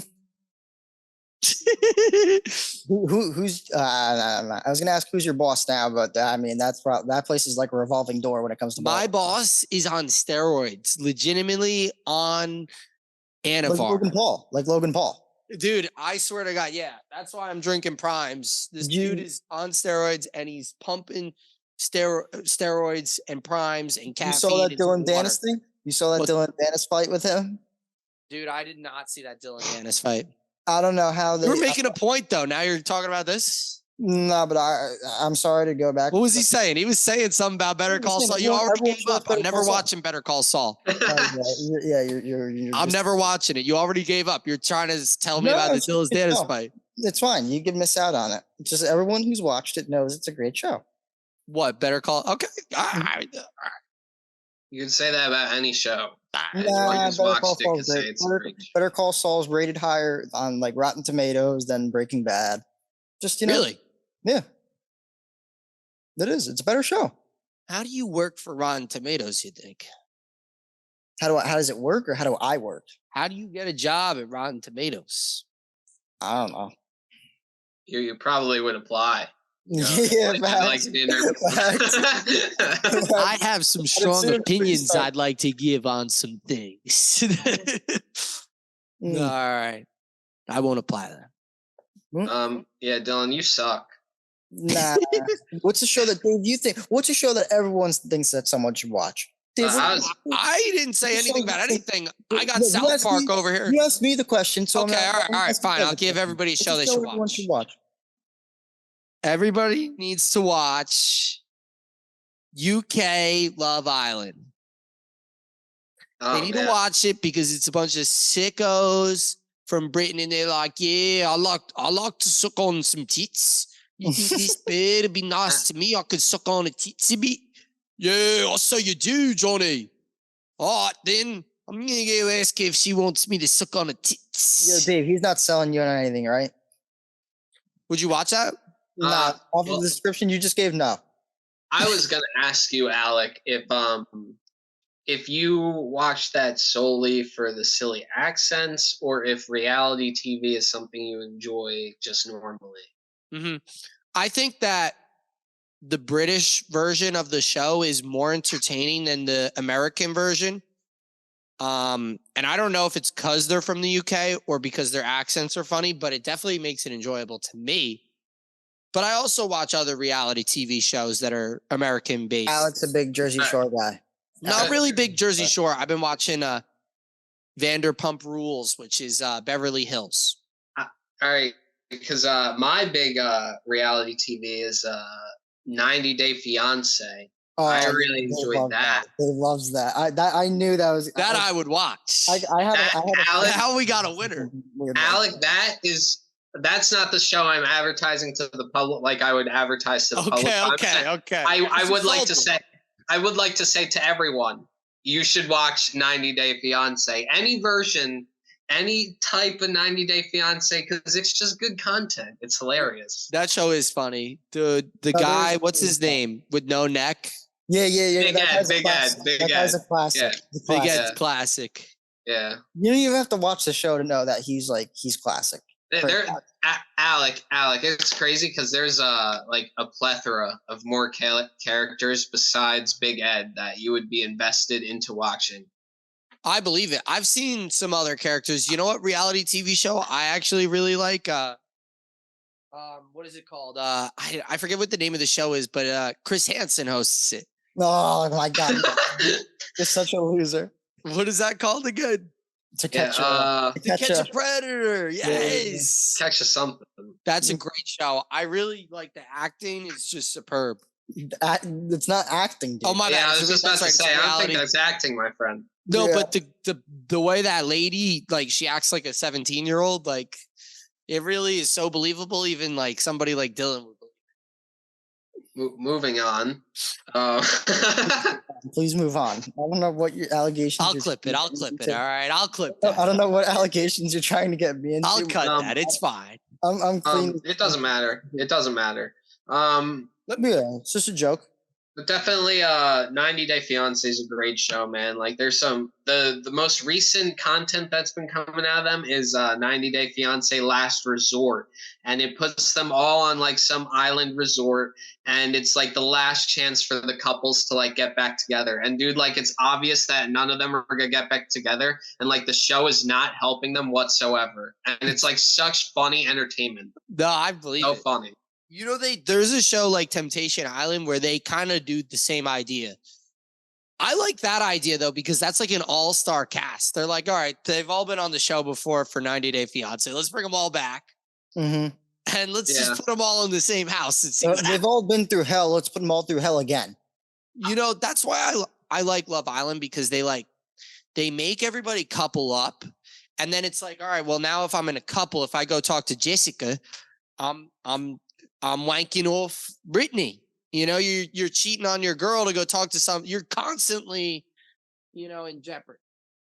[SPEAKER 2] Who's? I was gonna ask who's your boss now, but I mean that place is like a revolving door when it comes to
[SPEAKER 1] my boss is on steroids, legitimately on Anavar.
[SPEAKER 2] Like Logan Paul.
[SPEAKER 1] Dude, I swear to God, yeah. That's why I'm drinking primes. This dude is on steroids and he's pumping steroids and primes and caffeine.
[SPEAKER 2] You saw that Dylan Dennis thing? You saw that Dylan Dennis fight with him?
[SPEAKER 1] Dude, I did not see that Dylan Dennis fight.
[SPEAKER 2] I don't know how they.
[SPEAKER 1] You were making a point though. Now you're talking about this?
[SPEAKER 2] No, but I'm sorry to go back.
[SPEAKER 1] What was he saying? He was saying something about Better Call Saul. You already gave up. I'm never watching Better Call Saul.
[SPEAKER 2] Yeah, you're
[SPEAKER 1] I'm never watching it. You already gave up. You're trying to tell me about the Dylan Dennis fight.
[SPEAKER 2] It's fine. You can miss out on it. Just everyone who's watched it knows it's a great show.
[SPEAKER 1] What, Better Call? Okay. All right.
[SPEAKER 3] You can say that about any show.
[SPEAKER 2] Better Call Saul is rated higher on like Rotten Tomatoes than Breaking Bad. Just
[SPEAKER 1] really,
[SPEAKER 2] yeah, it is. It's a better show.
[SPEAKER 1] How do you work for Rotten Tomatoes? You think?
[SPEAKER 2] How does it work, or how do I work?
[SPEAKER 1] How do you get a job at Rotten Tomatoes?
[SPEAKER 2] I don't know.
[SPEAKER 3] You probably would apply.
[SPEAKER 2] Yeah,
[SPEAKER 3] like
[SPEAKER 1] I have some strong opinions I'd like to give on some things. All right, I won't apply that.
[SPEAKER 3] Yeah, Dylan, you suck.
[SPEAKER 2] Nah. What's a show that you think? What's a show that everyone thinks that someone should watch?
[SPEAKER 1] I didn't say anything about anything. I got South Park over here.
[SPEAKER 2] You asked me the question, so
[SPEAKER 1] okay, all right, fine. I'll give everybody a show they should watch. Everybody needs to watch UK Love Island. They need to watch it because it's a bunch of sickos from Britain, and they're like, yeah, I like to suck on some tits. You think this bed would be nice to me? I could suck on a tits a bit. Yeah, I say you do, Johnny. All right, then. I'm going to go ask her if she wants me to suck on a tits.
[SPEAKER 2] Yo, Dave, he's not selling you on anything, right?
[SPEAKER 1] Would you watch that?
[SPEAKER 2] Nah, off of the description you just gave, no.
[SPEAKER 3] I was going to ask you, Alec, if you watch that solely for the silly accents, or if reality TV is something you enjoy just normally.
[SPEAKER 1] Mm-hmm. I think that the British version of the show is more entertaining than the American version. And I don't know if it's because they're from the UK or because their accents are funny, but it definitely makes it enjoyable to me. But I also watch other reality TV shows that are American based.
[SPEAKER 2] Alec's a big Jersey Shore guy.
[SPEAKER 1] Not really big Jersey Shore. I've been watching Vanderpump Rules, which is Beverly Hills.
[SPEAKER 3] All right, because my big reality TV is 90 Day Fiancé.
[SPEAKER 2] Oh,
[SPEAKER 3] I really enjoyed that.
[SPEAKER 2] He loves that. I knew that was
[SPEAKER 1] that I would watch.
[SPEAKER 3] Alec,
[SPEAKER 1] how we got a winner.
[SPEAKER 3] Alec, that's not the show I'm advertising to the public like I would advertise to the public.
[SPEAKER 1] Okay.
[SPEAKER 3] I would like to say to everyone, you should watch 90 Day Fiancé. Any version, any type of 90 Day Fiancé, because it's just good content. It's hilarious.
[SPEAKER 1] That show is funny. The guy, what's his name? With no neck?
[SPEAKER 2] Yeah.
[SPEAKER 3] Big Ed.
[SPEAKER 2] That guy's a classic.
[SPEAKER 3] Yeah.
[SPEAKER 1] Big Ed's classic.
[SPEAKER 3] Yeah.
[SPEAKER 2] You don't even have to watch the show to know that he's classic.
[SPEAKER 3] Alec, it's crazy because there's like a plethora of more characters besides Big Ed that you would be invested into watching.
[SPEAKER 1] I believe it. I've seen some other characters. You know what reality TV show I actually really like? What is it called? I forget what the name of the show is, but Chris Hansen hosts it.
[SPEAKER 2] Oh my god, you're such a loser.
[SPEAKER 1] What is that called again?
[SPEAKER 2] To
[SPEAKER 3] Yeah,
[SPEAKER 2] catch a
[SPEAKER 1] To Catch a Predator. Yes.
[SPEAKER 3] catch something.
[SPEAKER 1] That's a great show. I really like the acting. It's just superb.
[SPEAKER 2] it's not acting, dude.
[SPEAKER 1] Oh my
[SPEAKER 3] Yeah,
[SPEAKER 1] bad.
[SPEAKER 3] I was just about to say, I don't think that's acting, my friend.
[SPEAKER 1] No,
[SPEAKER 2] Yeah.
[SPEAKER 1] but the way that lady, like, she acts like a 17-year-old, like, it really is so believable. Even like somebody like Dylan would believe.
[SPEAKER 3] Moving on.
[SPEAKER 2] Please move on. I don't know what your allegations.
[SPEAKER 1] I'll clip it. All right, I'll clip
[SPEAKER 2] I
[SPEAKER 1] that.
[SPEAKER 2] don't know what allegations you're trying to get me into.
[SPEAKER 1] I'll cut that. It's fine.
[SPEAKER 2] I'm clean.
[SPEAKER 3] It doesn't matter. It doesn't matter.
[SPEAKER 2] It's just a joke.
[SPEAKER 3] But definitely 90 Day Fiancé is a great show, man. Like there's some the most recent content that's been coming out of them is 90 Day Fiancé Last Resort. And it puts them all on like some island resort, and it's like the last chance for the couples to like get back together. And dude, like it's obvious that none of them are gonna get back together, and like the show is not helping them whatsoever. And it's like such funny entertainment.
[SPEAKER 1] No, I believe
[SPEAKER 3] So
[SPEAKER 1] it.
[SPEAKER 3] funny.
[SPEAKER 1] You know, there's a show like Temptation Island where they kind of do the same idea. I like that idea though, because that's like an all-star cast. They're like, all right, they've all been on the show before for 90 Day Fiancé. Let's bring them all back.
[SPEAKER 2] Mm-hmm.
[SPEAKER 1] And let's just put them all in the same house and see what
[SPEAKER 2] They've all been through hell. Let's put them all through hell again.
[SPEAKER 1] You know, that's why I like Love Island, because they make everybody couple up. And then it's like, all right, well, now if I'm in a couple, if I go talk to Jessica, I'm wanking off Brittany. You know, you're cheating on your girl to go talk to some. You're constantly, you know, in jeopardy.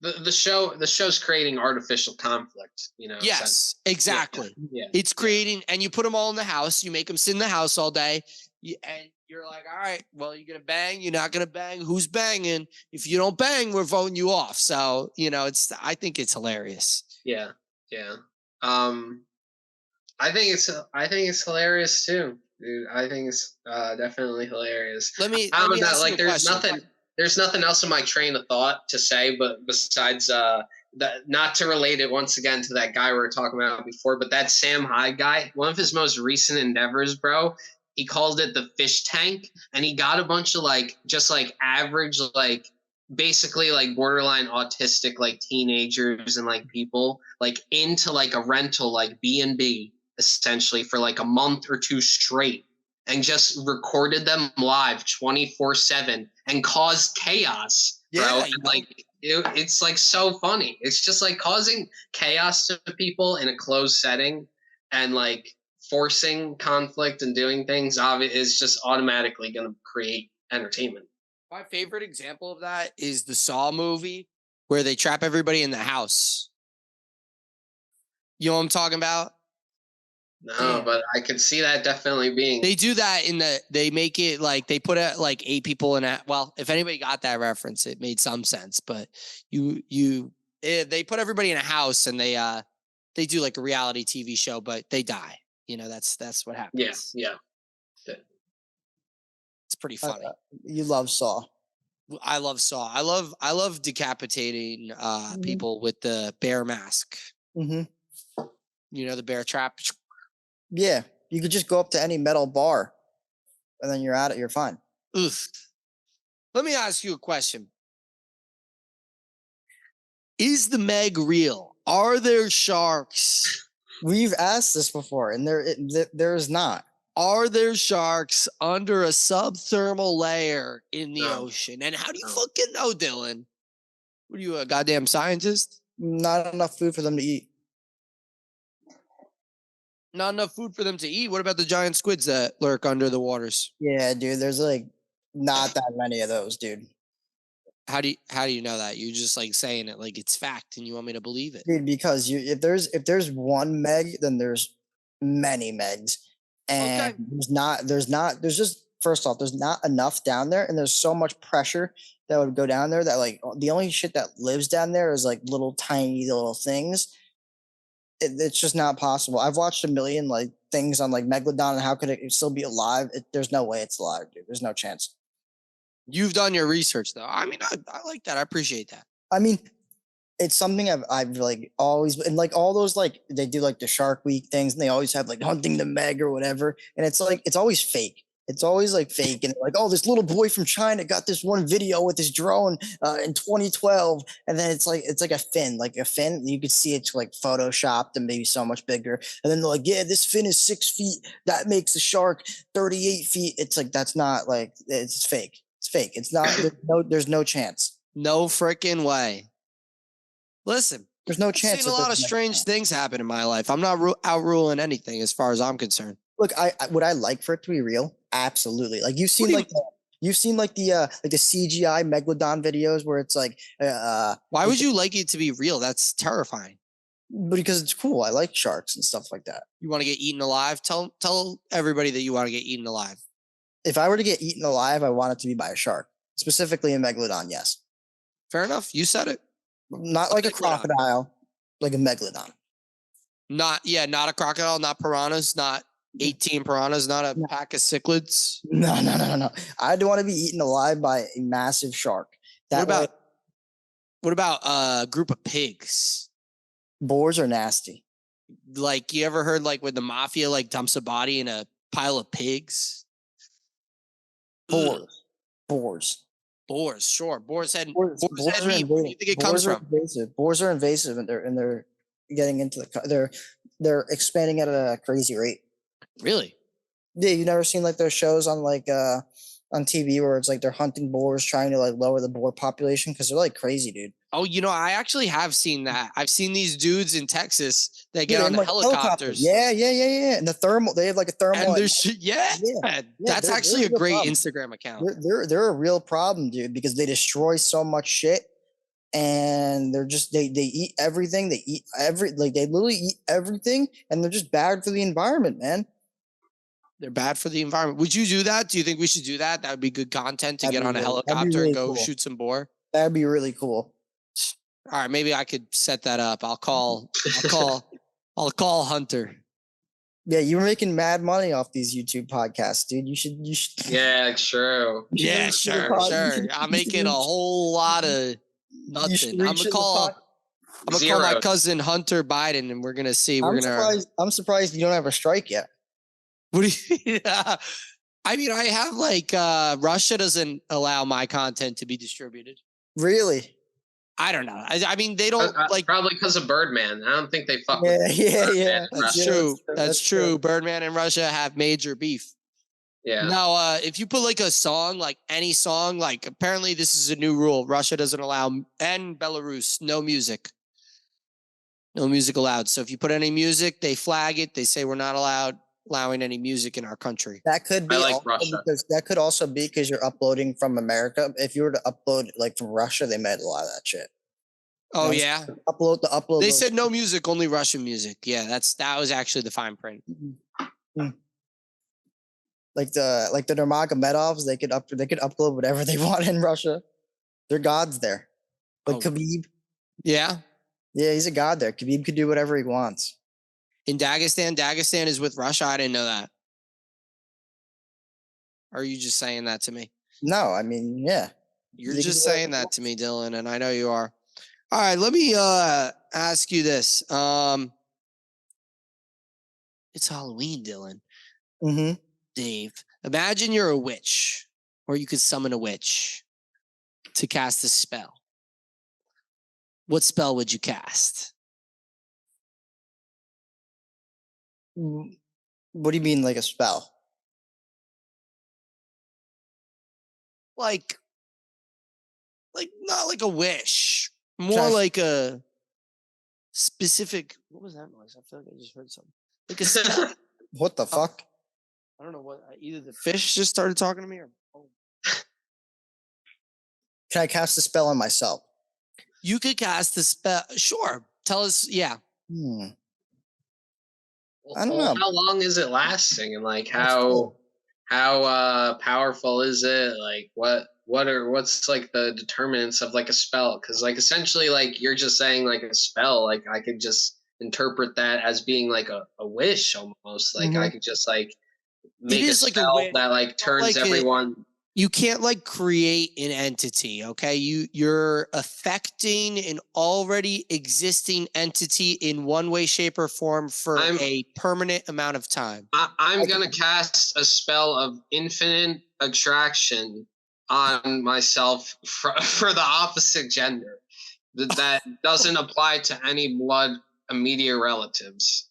[SPEAKER 3] The show's creating artificial conflict. You know.
[SPEAKER 1] Yes, exactly.
[SPEAKER 3] Yeah.
[SPEAKER 1] It's creating, and you put them all in the house. You make them sit in the house all day, and you're like, all right, well, you're gonna bang. You're not gonna bang. Who's banging? If you don't bang, we're voting you off. So you know, I think it's hilarious.
[SPEAKER 3] Yeah. I think it's hilarious too, dude. I think it's definitely hilarious.
[SPEAKER 1] Let me
[SPEAKER 3] I don't know,
[SPEAKER 1] ask
[SPEAKER 3] like
[SPEAKER 1] you a
[SPEAKER 3] there's
[SPEAKER 1] question.
[SPEAKER 3] nothing else in my train of thought to say, but besides that, not to relate it once again to that guy we were talking about before, but that Sam Hyde guy, one of his most recent endeavors, bro, he called it the fish tank, and he got a bunch of like just like average like basically like borderline autistic like teenagers and like people like into like a rental like B&B essentially for like a month or two straight, and just recorded them live 24/7 and caused chaos, bro.
[SPEAKER 1] Yeah,
[SPEAKER 3] And like it's like so funny. It's just like causing chaos to people in a closed setting, and like forcing conflict and doing things is just automatically going to create entertainment.
[SPEAKER 1] My favorite example of that is the Saw movie where they trap everybody in the house. You know what I'm talking about?
[SPEAKER 3] No, but I could see that definitely being.
[SPEAKER 1] They do that they make it like they put like 8 people in a. Well, if anybody got that reference, it made some sense. But they put everybody in a house, and they do like a reality TV show, but they die. You know, that's what happens.
[SPEAKER 3] Yeah.
[SPEAKER 1] It's pretty funny.
[SPEAKER 2] You love Saw.
[SPEAKER 1] I love Saw. I love decapitating people with the bear mask.
[SPEAKER 2] Mm-hmm.
[SPEAKER 1] You know, the bear trap.
[SPEAKER 2] Yeah, you could just go up to any metal bar, and then you're at it. You're fine.
[SPEAKER 1] Oof. Let me ask you a question. Is the Meg real? Are there sharks?
[SPEAKER 2] We've asked this before, and there is not.
[SPEAKER 1] Are there sharks under a subthermal layer in the ocean? And how do you fucking know, Dylan? What are you, a goddamn scientist?
[SPEAKER 2] Not enough food for them to eat.
[SPEAKER 1] Not enough food for them to eat. What about the giant squids that lurk under the waters?
[SPEAKER 2] Yeah, dude. There's like not that many of those, dude.
[SPEAKER 1] How do you know that? You're just like saying it like it's fact, and you want me to believe it,
[SPEAKER 2] Dude, because if there's one Meg, then there's many Megs, and there's just first off, there's not enough down there, and there's so much pressure that would go down there that like the only shit that lives down there is like little tiny little things. It's just not possible. I've watched a million like things on like Megalodon and how could it still be alive? There's no way it's alive, dude. There's no chance.
[SPEAKER 1] You've done your research, though. I mean, I like that. I appreciate that.
[SPEAKER 2] I mean, it's something I've like always, and like all those, like they do like the Shark Week things, and they always have like hunting the Meg or whatever, and it's like it's always fake. It's always like fake, and like, oh, this little boy from China got this one video with his drone in 2012, and then it's like a fin. You could see it's like photoshopped and maybe so much bigger, and then they're like, yeah, this fin is 6 feet. That makes the shark 38 feet. It's like that's not like it's fake. It's fake. It's not. There's no chance.
[SPEAKER 1] No freaking way. Listen,
[SPEAKER 2] There's no
[SPEAKER 1] I've
[SPEAKER 2] chance.
[SPEAKER 1] seen a lot of strange things happen in my life. I'm not outruling anything as far as I'm concerned.
[SPEAKER 2] Look, I would I like for it to be real? Absolutely. Like you've seen
[SPEAKER 1] do you-
[SPEAKER 2] like you've seen like the CGI megalodon videos where it's like
[SPEAKER 1] Why would you like it to be real? That's terrifying.
[SPEAKER 2] because it's cool. I like sharks and stuff like that.
[SPEAKER 1] You want to get eaten alive? Tell everybody that you want to get eaten alive.
[SPEAKER 2] If I were to get eaten alive, I want it to be by a shark, specifically a megalodon. Yes,
[SPEAKER 1] Fair enough. You said it.
[SPEAKER 2] not like a
[SPEAKER 1] Megalodon.
[SPEAKER 2] crocodile, like a megalodon.
[SPEAKER 1] Not a crocodile, not piranhas, not 18 piranhas, not a pack of cichlids.
[SPEAKER 2] No. I'd want to be eaten alive by a massive shark. That
[SPEAKER 1] What about a group of pigs?
[SPEAKER 2] Boars are nasty.
[SPEAKER 1] Like, you ever heard like when the mafia like dumps a body in a pile of pigs? Ugh.
[SPEAKER 2] Boars.
[SPEAKER 1] Sure. Boar's head.
[SPEAKER 2] Boars
[SPEAKER 1] Boar's head
[SPEAKER 2] are
[SPEAKER 1] meat. Where do you think it comes from?
[SPEAKER 2] Boars are invasive, and they're getting into they're expanding at a crazy rate.
[SPEAKER 1] Really?
[SPEAKER 2] Yeah, you never seen like those shows on like on TV where it's like they're hunting boars, trying to like lower the boar population because they're like crazy, dude.
[SPEAKER 1] Oh, I actually have seen that. I've seen these dudes in Texas that get
[SPEAKER 2] Yeah,
[SPEAKER 1] on the
[SPEAKER 2] like
[SPEAKER 1] helicopters.
[SPEAKER 2] Yeah. And the thermal, they have like a thermal.
[SPEAKER 1] And there's that's
[SPEAKER 2] they're
[SPEAKER 1] actually a
[SPEAKER 2] real
[SPEAKER 1] great
[SPEAKER 2] problem.
[SPEAKER 1] Instagram account.
[SPEAKER 2] They're a real problem, dude, because they destroy so much shit, and they're just they eat everything. They eat they literally eat everything, and they're just bad for the environment, man.
[SPEAKER 1] They're bad for the environment. Would you do that? Do you think we should do that? That would be good content to
[SPEAKER 2] That'd
[SPEAKER 1] get
[SPEAKER 2] be
[SPEAKER 1] on a
[SPEAKER 2] really- that'd be
[SPEAKER 1] helicopter
[SPEAKER 2] really
[SPEAKER 1] and go
[SPEAKER 2] cool.
[SPEAKER 1] shoot some boar.
[SPEAKER 2] That'd be really cool.
[SPEAKER 1] All right, maybe I could set that up. I'll call Hunter.
[SPEAKER 2] Yeah, you were making mad money off these YouTube podcasts, dude. You should.
[SPEAKER 3] Yeah, true.
[SPEAKER 1] Yeah,
[SPEAKER 2] You should
[SPEAKER 1] sure.
[SPEAKER 2] reach-
[SPEAKER 1] I'm making a whole lot of
[SPEAKER 2] you should
[SPEAKER 1] nothing. I'm
[SPEAKER 2] reach
[SPEAKER 1] gonna
[SPEAKER 2] in the
[SPEAKER 1] call
[SPEAKER 2] pod-
[SPEAKER 1] my
[SPEAKER 3] Zeros.
[SPEAKER 1] cousin Hunter Biden, and we're gonna see.
[SPEAKER 2] I'm surprised you don't have a strike yet.
[SPEAKER 1] What do you? I mean, I have like Russia doesn't allow my content to be distributed.
[SPEAKER 2] Really?
[SPEAKER 1] I don't know. I mean, they don't like.
[SPEAKER 3] Probably because of Birdman. I don't think they fuck
[SPEAKER 2] Yeah.
[SPEAKER 3] with
[SPEAKER 1] That's
[SPEAKER 2] Yeah,
[SPEAKER 1] true.
[SPEAKER 2] that's
[SPEAKER 1] That's true. Birdman and Russia have major beef.
[SPEAKER 3] Yeah.
[SPEAKER 1] Now, if you put like a song, like any song, like apparently this is a new rule. Russia doesn't allow, and Belarus, no music. No music allowed. So if you put any music, they flag it. They say we're not allowing any music in our country.
[SPEAKER 2] That could be
[SPEAKER 3] I like
[SPEAKER 2] also
[SPEAKER 3] Russia.
[SPEAKER 2] because that could also be because you're uploading from America. If you were to upload like from Russia, they made a lot of that shit.
[SPEAKER 1] Oh
[SPEAKER 2] Yes.
[SPEAKER 1] yeah.
[SPEAKER 2] Upload.
[SPEAKER 1] They
[SPEAKER 2] those-
[SPEAKER 1] said no music, only Russian music. Yeah, that was actually the fine print.
[SPEAKER 2] like the Nurmagomedovs, they could upload whatever they want in Russia. They're gods there. But
[SPEAKER 1] Oh.
[SPEAKER 2] Khabib,
[SPEAKER 1] Yeah.
[SPEAKER 2] yeah, he's a god there. Khabib could do whatever he wants.
[SPEAKER 1] In Dagestan is with Russia. I didn't know that. Or are you just saying that to me?
[SPEAKER 2] No, I mean, yeah.
[SPEAKER 1] You're
[SPEAKER 2] They can
[SPEAKER 1] just
[SPEAKER 2] do whatever
[SPEAKER 1] saying
[SPEAKER 2] they
[SPEAKER 1] that to me, Dylan, and I know you are. All right, let me ask you this. It's Halloween, Dylan.
[SPEAKER 2] Mm-hmm.
[SPEAKER 1] Dave, imagine you're a witch, or you could summon a witch to cast a spell. What spell would you cast?
[SPEAKER 2] What do you mean, like a spell?
[SPEAKER 1] Like not like a wish, more
[SPEAKER 2] Try-
[SPEAKER 1] like a specific. What was that noise? I feel like I just heard something. Like a spell.
[SPEAKER 2] What the fuck?
[SPEAKER 1] I don't know what. Either the fish just started talking to me, or
[SPEAKER 2] Can I cast a spell on myself?
[SPEAKER 1] you could cast the spell. Sure, tell us. Yeah,
[SPEAKER 2] I don't know.
[SPEAKER 3] How long is it lasting, and like
[SPEAKER 2] That's
[SPEAKER 3] how
[SPEAKER 2] cool.
[SPEAKER 3] powerful is it? Like what's like the determinants of like a spell? Because like essentially like you're just saying like a spell. Like I could just interpret that as being like a wish almost. Like I could just like make a
[SPEAKER 1] is like a
[SPEAKER 3] spell
[SPEAKER 1] wish,
[SPEAKER 3] that like turns
[SPEAKER 1] like
[SPEAKER 3] everyone
[SPEAKER 1] You can't like create an entity, okay? You're affecting an already existing entity in one way, shape, or form for a permanent amount of time.
[SPEAKER 3] I'm gonna cast a spell of infinite attraction on myself for the opposite gender. That doesn't apply to any blood immediate relatives.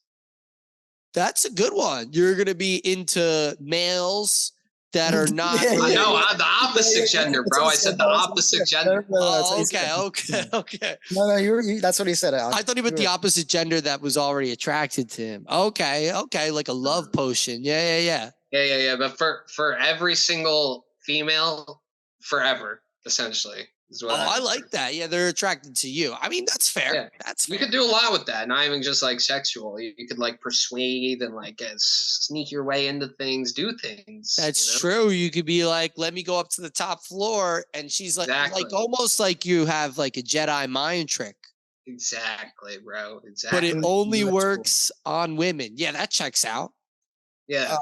[SPEAKER 1] That's a good one. You're gonna be into males that are not.
[SPEAKER 3] No, the opposite gender, bro. I said the opposite gender.
[SPEAKER 1] Oh, okay.
[SPEAKER 2] No, that's what he said.
[SPEAKER 1] I thought he meant the opposite gender that was already attracted to him. Okay, like a love potion. Yeah.
[SPEAKER 3] But for every single female, forever, essentially.
[SPEAKER 1] I like that. Yeah, they're attracted to you. I mean, that's fair.
[SPEAKER 3] Yeah.
[SPEAKER 1] That's fair.
[SPEAKER 3] You could do a lot with that, not even just like sexual. You could like persuade and like sneak your way into things, do things.
[SPEAKER 1] That's true. You could be like, let me go up to the top floor, and she's like, like almost like you have like a Jedi mind trick.
[SPEAKER 3] Exactly, bro. Exactly.
[SPEAKER 1] But it only works on women. Yeah, that checks out.
[SPEAKER 3] Yeah.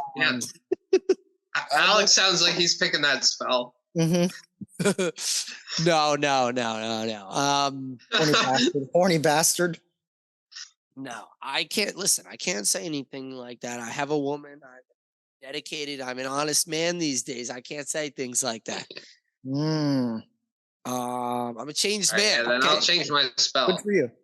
[SPEAKER 3] Alex sounds like he's picking that spell.
[SPEAKER 2] Mm-hmm.
[SPEAKER 1] No.
[SPEAKER 2] Horny bastard.
[SPEAKER 1] No, I can't listen. I can't say anything like that. I have a woman. I'm dedicated. I'm an honest man these days. I can't say things like that. I'm a changed man.
[SPEAKER 3] Then I'll change my spell.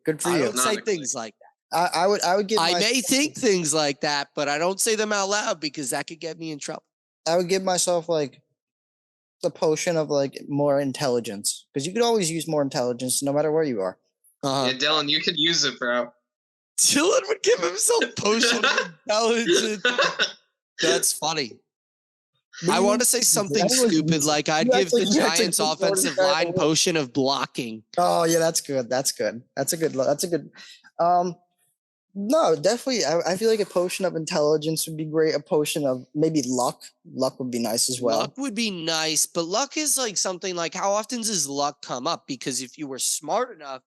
[SPEAKER 2] Good for you.
[SPEAKER 1] I don't say things like that.
[SPEAKER 2] I would give.
[SPEAKER 1] I may think things like that, but I don't say them out loud because that could get me in trouble.
[SPEAKER 2] I would give myself like the potion of like more intelligence, because you could always use more intelligence no matter where you are.
[SPEAKER 3] Yeah, Dylan, you could use it, bro.
[SPEAKER 1] Dylan would give himself potion of intelligence. That's funny. I want to say something stupid like I'd give the Giants offensive line potion of blocking.
[SPEAKER 2] Oh yeah, that's good. That's a good. No, definitely. I feel like a potion of intelligence would be great. A potion of maybe luck. Luck would be nice as well.
[SPEAKER 1] Luck would be nice, but luck is like something like, how often does luck come up? Because if you were smart enough,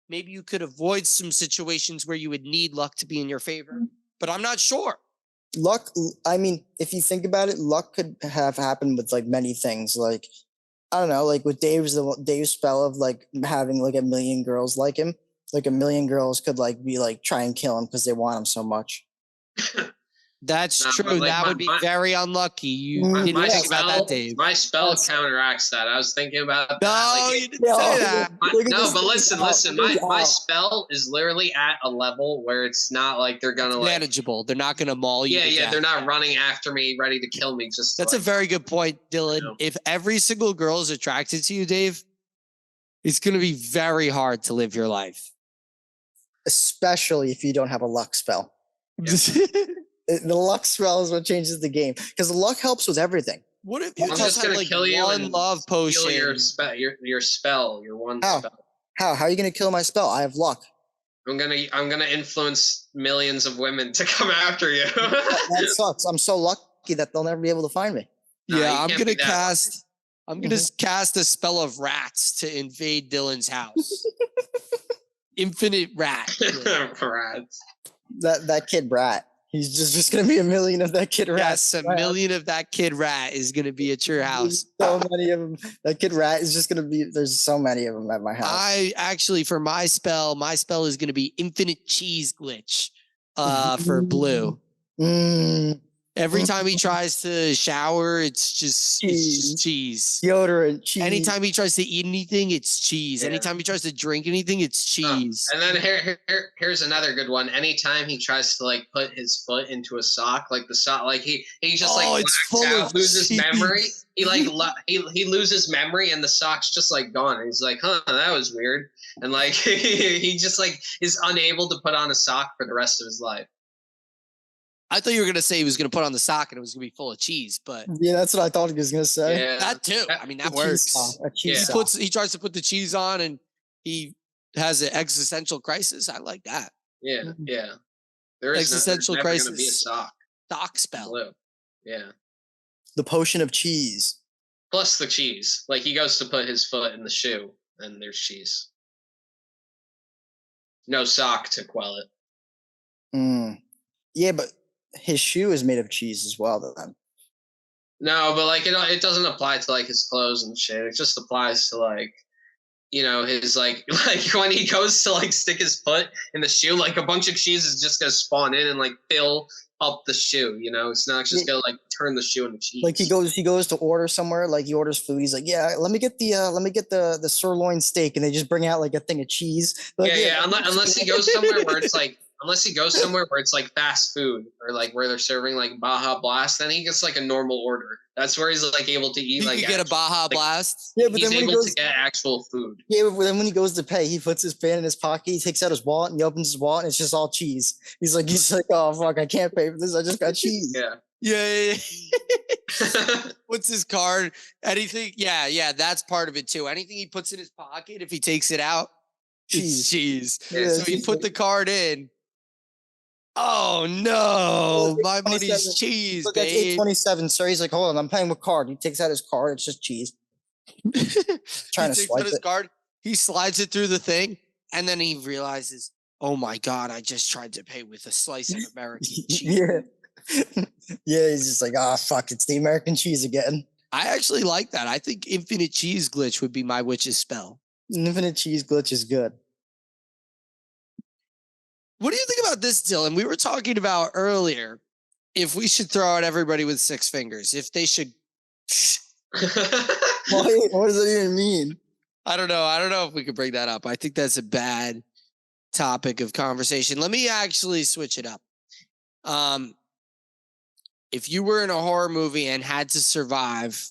[SPEAKER 1] maybe you could avoid some situations where you would need luck to be in your favor. But I'm not sure.
[SPEAKER 2] Luck, I mean, if you think about it, luck could have happened with like many things. Like, I don't know, like with Dave's spell of like having like a million girls like him. Like a million girls could like be like try and kill him because they want him so much.
[SPEAKER 1] That's true. Like that would be very unlucky. You didn't think about that, Dave.
[SPEAKER 3] My spell counteracts that. I was thinking about that.
[SPEAKER 1] No, you didn't say that.
[SPEAKER 3] No, but listen. My spell is literally at a level where it's not like they're gonna like
[SPEAKER 1] manageable. They're not gonna maul you.
[SPEAKER 3] Yeah. They're not running after me, ready to kill me.
[SPEAKER 1] That's a very good point, Dylan. If every single girl is attracted to you, Dave, it's gonna be very hard to live your life.
[SPEAKER 2] Especially if you don't have a luck spell. The luck spell is what changes the game, because luck helps with everything.
[SPEAKER 1] What if you
[SPEAKER 3] just had like
[SPEAKER 1] kill you one love potion?
[SPEAKER 3] Your spell, your one spell.
[SPEAKER 2] How are you gonna kill my spell? I have luck.
[SPEAKER 3] I'm gonna influence millions of women to come after you.
[SPEAKER 2] That sucks. I'm so lucky that they'll never be able to find me.
[SPEAKER 1] Yeah, I'm gonna cast a spell of rats to invade Dylan's house. Infinite rat.
[SPEAKER 3] Rats.
[SPEAKER 2] That kid rat. He's just gonna be a million of that kid rat.
[SPEAKER 1] Yes, a million of that kid rat is gonna be at your house.
[SPEAKER 2] So many of them. That kid rat is just gonna be. There's so many of them at my house.
[SPEAKER 1] I actually, for my spell is gonna be infinite cheese glitch. For Blue. Every time he tries to shower, it's just cheese.
[SPEAKER 2] Deodorant, cheese.
[SPEAKER 1] Anytime he tries to eat anything, it's cheese. Yeah. Anytime he tries to drink anything, it's cheese.
[SPEAKER 3] And then here's another good one. Anytime he tries to like put his foot into a sock, like the sock, like he just like loses memory. He like he loses memory, and the sock's just like gone. And he's like, huh, that was weird. And like he just like is unable to put on a sock for the rest of his life.
[SPEAKER 1] I thought you were going to say he was going to put on the sock and it was going to be full of cheese, but
[SPEAKER 2] yeah, that's what I thought he was going to say.
[SPEAKER 1] Yeah. That too. I mean, that works. He tries to put the cheese on and he has an existential crisis. I like that.
[SPEAKER 3] Yeah.
[SPEAKER 1] There is existential crisis.
[SPEAKER 3] Going to be a sock.
[SPEAKER 1] Sock spell.
[SPEAKER 3] Blue. Yeah.
[SPEAKER 2] The potion of cheese.
[SPEAKER 3] Plus the cheese. Like he goes to put his foot in the shoe and there's cheese. No sock to quell it.
[SPEAKER 2] Yeah, but his shoe is made of cheese as well, then.
[SPEAKER 3] No, but like it doesn't apply to like his clothes and shit. It just applies to like his like when he goes to like stick his foot in the shoe, like a bunch of cheese is just gonna spawn in and like fill up the shoe. It's not just gonna like turn the shoe into cheese.
[SPEAKER 2] Like he goes to order somewhere, like he orders food. He's like, yeah, let me get the sirloin steak, and they just bring out like a thing of cheese. Like,
[SPEAKER 3] Yeah. Unless he goes somewhere where it's like fast food or like where they're serving like Baja Blast, then he gets like a normal order. That's where he's like able to eat.
[SPEAKER 1] He
[SPEAKER 3] Like
[SPEAKER 1] could get a Baja Blast.
[SPEAKER 2] Yeah, but
[SPEAKER 3] he's
[SPEAKER 2] then when
[SPEAKER 3] able to get actual food.
[SPEAKER 2] Yeah, but then when he goes to pay, he puts his pen in his pocket. He takes out his wallet and he opens his wallet, and it's just all cheese. He's like, oh fuck, I can't pay for this. I just got cheese.
[SPEAKER 3] Yeah.
[SPEAKER 1] What's his card? Anything? Yeah. That's part of it too. Anything he puts in his pocket, if he takes it out, it's cheese.
[SPEAKER 3] Yeah,
[SPEAKER 1] so he put the card in. Oh no, my money's cheese,
[SPEAKER 2] Look, that's
[SPEAKER 1] babe.
[SPEAKER 2] $8.27, sir. He's like, hold on, I'm paying with card. He takes out his card. It's just cheese. Trying to swipe
[SPEAKER 1] his card. He slides it through the thing, and then he realizes, oh my god, I just tried to pay with a slice of American cheese.
[SPEAKER 2] Yeah. Yeah, he's just like, fuck, it's the American cheese again.
[SPEAKER 1] I actually like that. I think infinite cheese glitch would be my witch's spell.
[SPEAKER 2] Infinite cheese glitch is good.
[SPEAKER 1] What do you think about this, Dylan? We were talking about earlier if we should throw out everybody with 6 fingers, if they should.
[SPEAKER 2] What does that even mean?
[SPEAKER 1] I don't know. I don't know if we could bring that up. I think that's a bad topic of conversation. Let me actually switch it up. If you were in a horror movie and had to survive,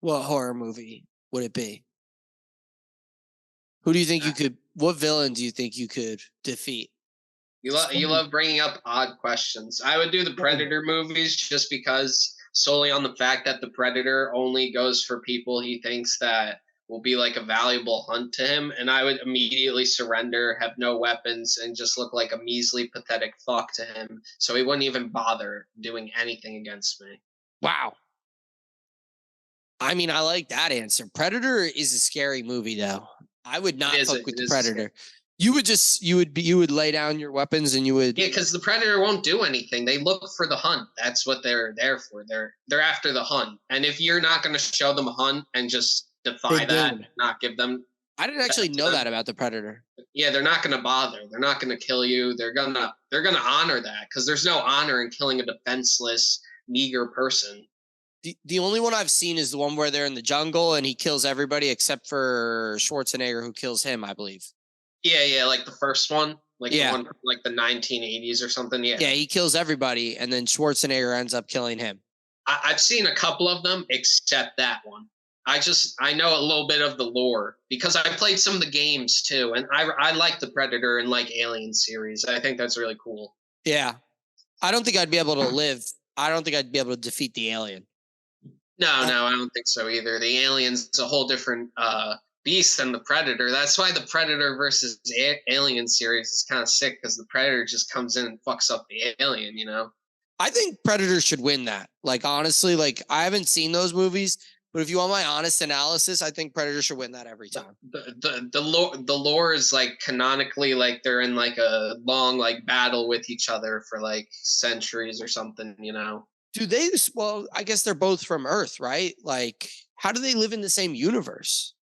[SPEAKER 1] what horror movie would it be? Who do you think you could? What villain do you think you could defeat?
[SPEAKER 3] You love bringing up odd questions. I would do the Predator movies just because solely on the fact that the Predator only goes for people he thinks that will be like a valuable hunt to him, and I would immediately surrender, have no weapons, and just look like a measly, pathetic fuck to him, so he wouldn't even bother doing anything against me.
[SPEAKER 1] Wow. I mean, I like that answer. Predator is a scary movie, though. I would not fuck with the Predator. You would lay down your weapons and you would.
[SPEAKER 3] Yeah, because the Predator won't do anything. They look for the hunt. That's what they're there for. They're after the hunt. And if you're not going to show them a hunt and just defy that, not give them.
[SPEAKER 1] I didn't actually know that about the Predator.
[SPEAKER 3] Yeah, they're not going to bother. They're not going to kill you. They're gonna honor that because there's no honor in killing a defenseless, meager person.
[SPEAKER 1] The only one I've seen is the one where they're in the jungle and he kills everybody except for Schwarzenegger, who kills him, I believe.
[SPEAKER 3] Yeah, like the first one, the one from like the 1980s or something. Yeah,
[SPEAKER 1] he kills everybody, and then Schwarzenegger ends up killing him.
[SPEAKER 3] I've seen a couple of them, except that one. I know a little bit of the lore because I played some of the games too, and I like the Predator and like Alien series. I think that's really cool.
[SPEAKER 1] Yeah, I don't think I'd be able to live. I don't think I'd be able to defeat the alien.
[SPEAKER 3] No, I don't think so either. The alien's a whole different beast than the Predator. That's why the Predator versus Alien series is kind of sick, because the Predator just comes in and fucks up the alien,
[SPEAKER 1] I think Predator should win that. Like, honestly, like, I haven't seen those movies, but if you want my honest analysis, I think Predator should win that every time.
[SPEAKER 3] The lore is like canonically like they're in like a long like battle with each other for like centuries or something,
[SPEAKER 1] Do they? Well, I guess they're both from Earth, right? Like, how do they live in the same universe?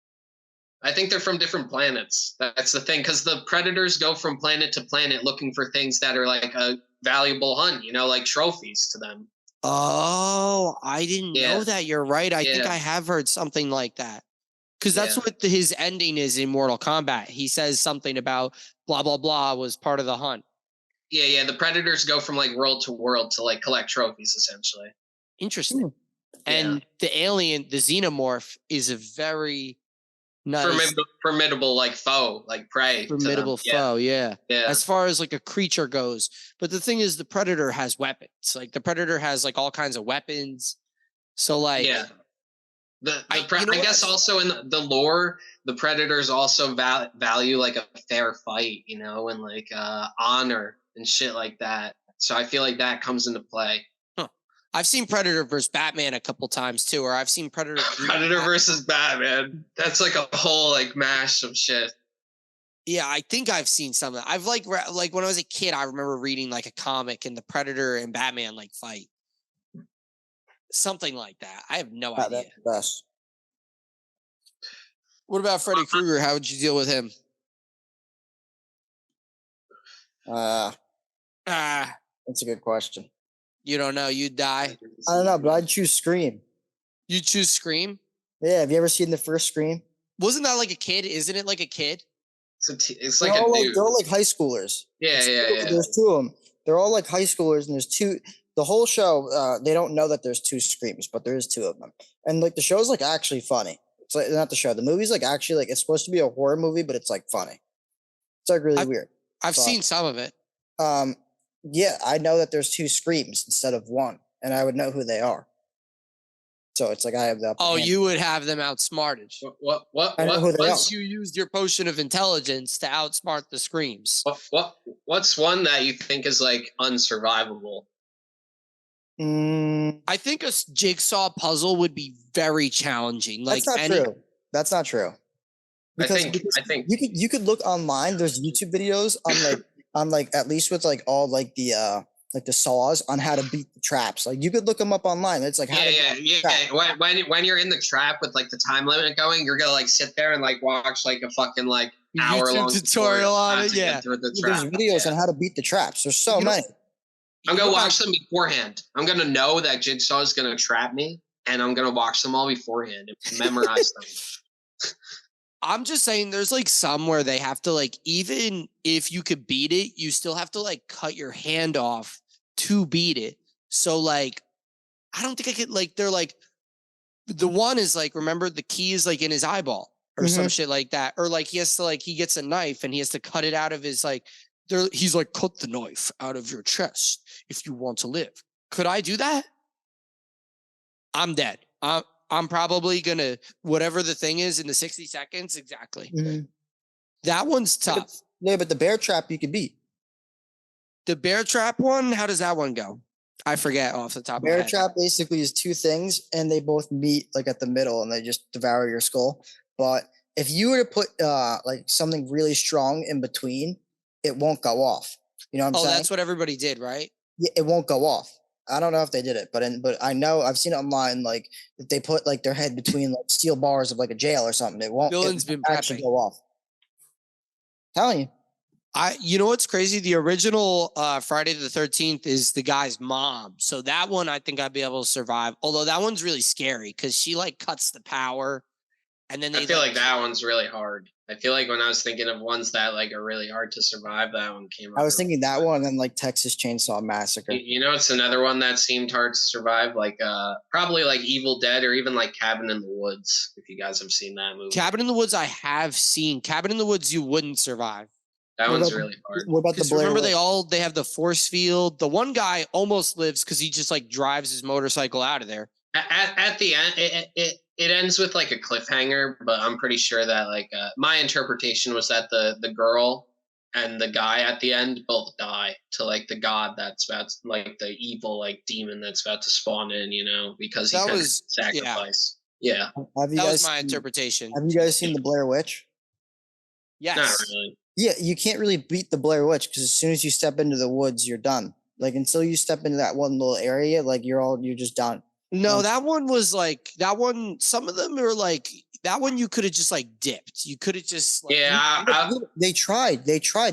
[SPEAKER 3] I think they're from different planets. That's the thing, because the Predators go from planet to planet looking for things that are like a valuable hunt, like trophies to them.
[SPEAKER 1] Oh, I didn't know that. You're right. I think I have heard something like that. Because that's what his ending is in Mortal Kombat. He says something about blah, blah, blah was part of the hunt.
[SPEAKER 3] Yeah. The Predators go from like world to world to like collect trophies, essentially.
[SPEAKER 1] Interesting. And the alien, the xenomorph, is a very nice,
[SPEAKER 3] formidable like foe, like prey.
[SPEAKER 1] Formidable foe, yeah. As far as like a creature goes. But the thing is, the Predator has weapons. Like the Predator has like all kinds of weapons. So like,
[SPEAKER 3] I guess also in the lore, the Predators also value like a fair fight, and like honor and shit like that. So I feel like that comes into play.
[SPEAKER 1] I've seen Predator versus Batman a couple times too, or I've seen Predator
[SPEAKER 3] versus Batman. That's like a whole like mash of shit.
[SPEAKER 1] Yeah, I think I've seen some of that. I've like when I was a kid, I remember reading like a comic and the Predator and Batman like fight. Something like that. I have no
[SPEAKER 2] Yeah,
[SPEAKER 1] idea.
[SPEAKER 2] that's the best.
[SPEAKER 1] What about Freddy Krueger? How would you deal with him?
[SPEAKER 2] Ah,
[SPEAKER 1] Ah,
[SPEAKER 2] that's a good question.
[SPEAKER 1] you don't know. You'd die.
[SPEAKER 2] I don't know, but I'd choose Scream.
[SPEAKER 1] You choose Scream.
[SPEAKER 2] Yeah, have you ever seen the first Scream?
[SPEAKER 1] Wasn't that like a kid? Isn't it like a kid?
[SPEAKER 3] It's like a dude.
[SPEAKER 2] They're all like high schoolers.
[SPEAKER 3] Yeah.
[SPEAKER 2] There's two of them. They're all like high schoolers, and there's two. The whole show, they don't know that there's two Screams, but there is two of them. And like the show's like actually funny. It's like not the show. The movie's like actually like it's supposed to be a horror movie, but it's like funny. It's like really weird.
[SPEAKER 1] I've
[SPEAKER 2] But,
[SPEAKER 1] seen some of it.
[SPEAKER 2] Yeah, I know that there's two Screams instead of one, and I would know who they are. So it's like I have the upper
[SPEAKER 1] Oh,
[SPEAKER 2] hand.
[SPEAKER 1] you would have them outsmarted.
[SPEAKER 2] I know who they are.
[SPEAKER 1] Once you used your potion of intelligence to outsmart the Screams.
[SPEAKER 3] What's one that you think is like unsurvivable?
[SPEAKER 1] I think a jigsaw puzzle would be very challenging. Like
[SPEAKER 2] That's not true. That's not true.
[SPEAKER 3] I think
[SPEAKER 2] you could look online. There's YouTube videos on like at least with like all like the saws on how to beat the traps. Like you could look them up online. It's like
[SPEAKER 3] when you're in the trap with like the time limit going, you're gonna like sit there and like watch like a fucking like hour-long
[SPEAKER 1] tutorial on it. Yeah,
[SPEAKER 2] there's videos on how to beat the traps. There's so many.
[SPEAKER 3] I'm gonna watch them beforehand. I'm gonna know that Jigsaw is gonna trap me, and I'm gonna watch them all beforehand and memorize them.
[SPEAKER 1] I'm just saying there's like some where they have to like, even if you could beat it, you still have to like cut your hand off to beat it. So like, I don't think I could like, they're like, the one is like, remember the key is like in his eyeball or some shit like that. Or like he has to like, he gets a knife and he has to cut it out of his like, he's like, cut the knife out of your chest if you want to live. Could I do that? I'm dead. I'm probably gonna whatever the thing is in the 60 seconds exactly. That one's tough.
[SPEAKER 2] Yeah, but the bear trap you could beat.
[SPEAKER 1] The bear trap one, how does that one go? I forget off the top of my head.
[SPEAKER 2] Bear trap basically is two things, and they both meet like at the middle, and they just devour your skull. But if you were to put like something really strong in between, it won't go off. You know what I'm saying?
[SPEAKER 1] Oh, that's what everybody did, right?
[SPEAKER 2] Yeah, it won't go off. I don't know if they did it, but I know I've seen it online. Like if they put like their head between like steel bars of like a jail or something, it won't.
[SPEAKER 1] Dylan's been
[SPEAKER 2] actually
[SPEAKER 1] prepping.
[SPEAKER 2] go off. Telling you.
[SPEAKER 1] You know what's crazy? The original Friday the 13th is the guy's mom. So that one I think I'd be able to survive. Although that one's really scary because she like cuts the power, and then
[SPEAKER 3] I feel like that one's really hard. I feel like when I was thinking of ones that like are really hard to survive, that one came up.
[SPEAKER 2] I was thinking that one, and then like Texas Chainsaw Massacre.
[SPEAKER 3] You know, it's another one that seemed hard to survive, like probably like Evil Dead or even like Cabin in the Woods. If you guys have seen that movie,
[SPEAKER 1] Cabin in the Woods, I have seen. Cabin in the Woods, you wouldn't survive.
[SPEAKER 3] That one's really hard.
[SPEAKER 2] What about the Blair
[SPEAKER 1] remember
[SPEAKER 2] Witch?
[SPEAKER 1] they have the force field. The one guy almost lives because he just like drives his motorcycle out of there.
[SPEAKER 3] At the end, it ends with like a cliffhanger, but I'm pretty sure that like my interpretation was that the girl and the guy at the end both die to like the god that's about to, like the evil like demon that's about to spawn in, you know, because he was sacrificed. Yeah.
[SPEAKER 2] That
[SPEAKER 1] was my interpretation.
[SPEAKER 2] Have you guys seen the Blair Witch?
[SPEAKER 1] Yes.
[SPEAKER 3] Not really.
[SPEAKER 2] Yeah, you can't really beat the Blair Witch because as soon as you step into the woods, you're done. Like until you step into that one little area, like you're just done.
[SPEAKER 1] No, that one was like that one. Some of them are like that one. You could have just like dipped. You could have just like,
[SPEAKER 2] they tried.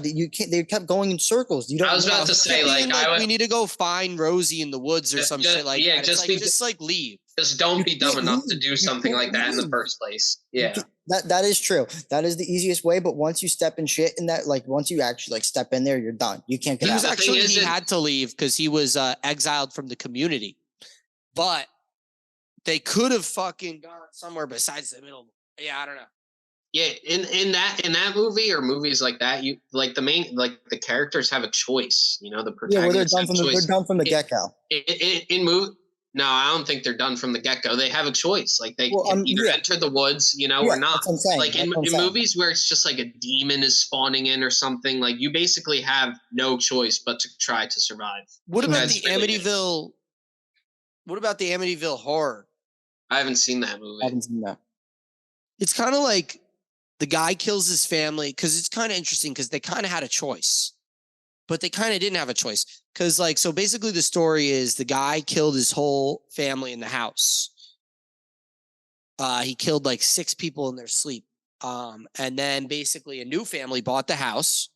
[SPEAKER 2] You can't. They kept going in circles. You don't.
[SPEAKER 3] I was about to say like
[SPEAKER 1] we need to go find Rosie in the woods or some shit like that. Just like leave.
[SPEAKER 3] Just don't be dumb enough to do something like that in the first place. Yeah.
[SPEAKER 2] That is true. That is the easiest way. But once you step in shit in that, like once you actually like step in there, you're done. You can't get out.
[SPEAKER 1] He had to leave because he was exiled from the community. But they could have fucking gone somewhere besides the middle. Yeah, I don't know.
[SPEAKER 3] Yeah, in that movie or movies like that, you like the characters have a choice. You know, the protagonists
[SPEAKER 2] they're done from the get-go.
[SPEAKER 3] In movie. No, I don't think they're done from the get-go. They have a choice. Like they can either enter the woods, you know, or not. Like in movies where it's just like a demon is spawning in or something, like you basically have no choice but to try to survive.
[SPEAKER 1] What about the Amityville? What about the Amityville Horror?
[SPEAKER 3] I haven't seen that movie.
[SPEAKER 2] I haven't seen that.
[SPEAKER 1] It's kind of like the guy kills his family because it's kind of interesting because they kind of had a choice. but they kind of didn't have a choice. Because, like, so basically the story is the guy killed his whole family in the house. He killed like 6 people in their sleep. And then basically a new family bought the house,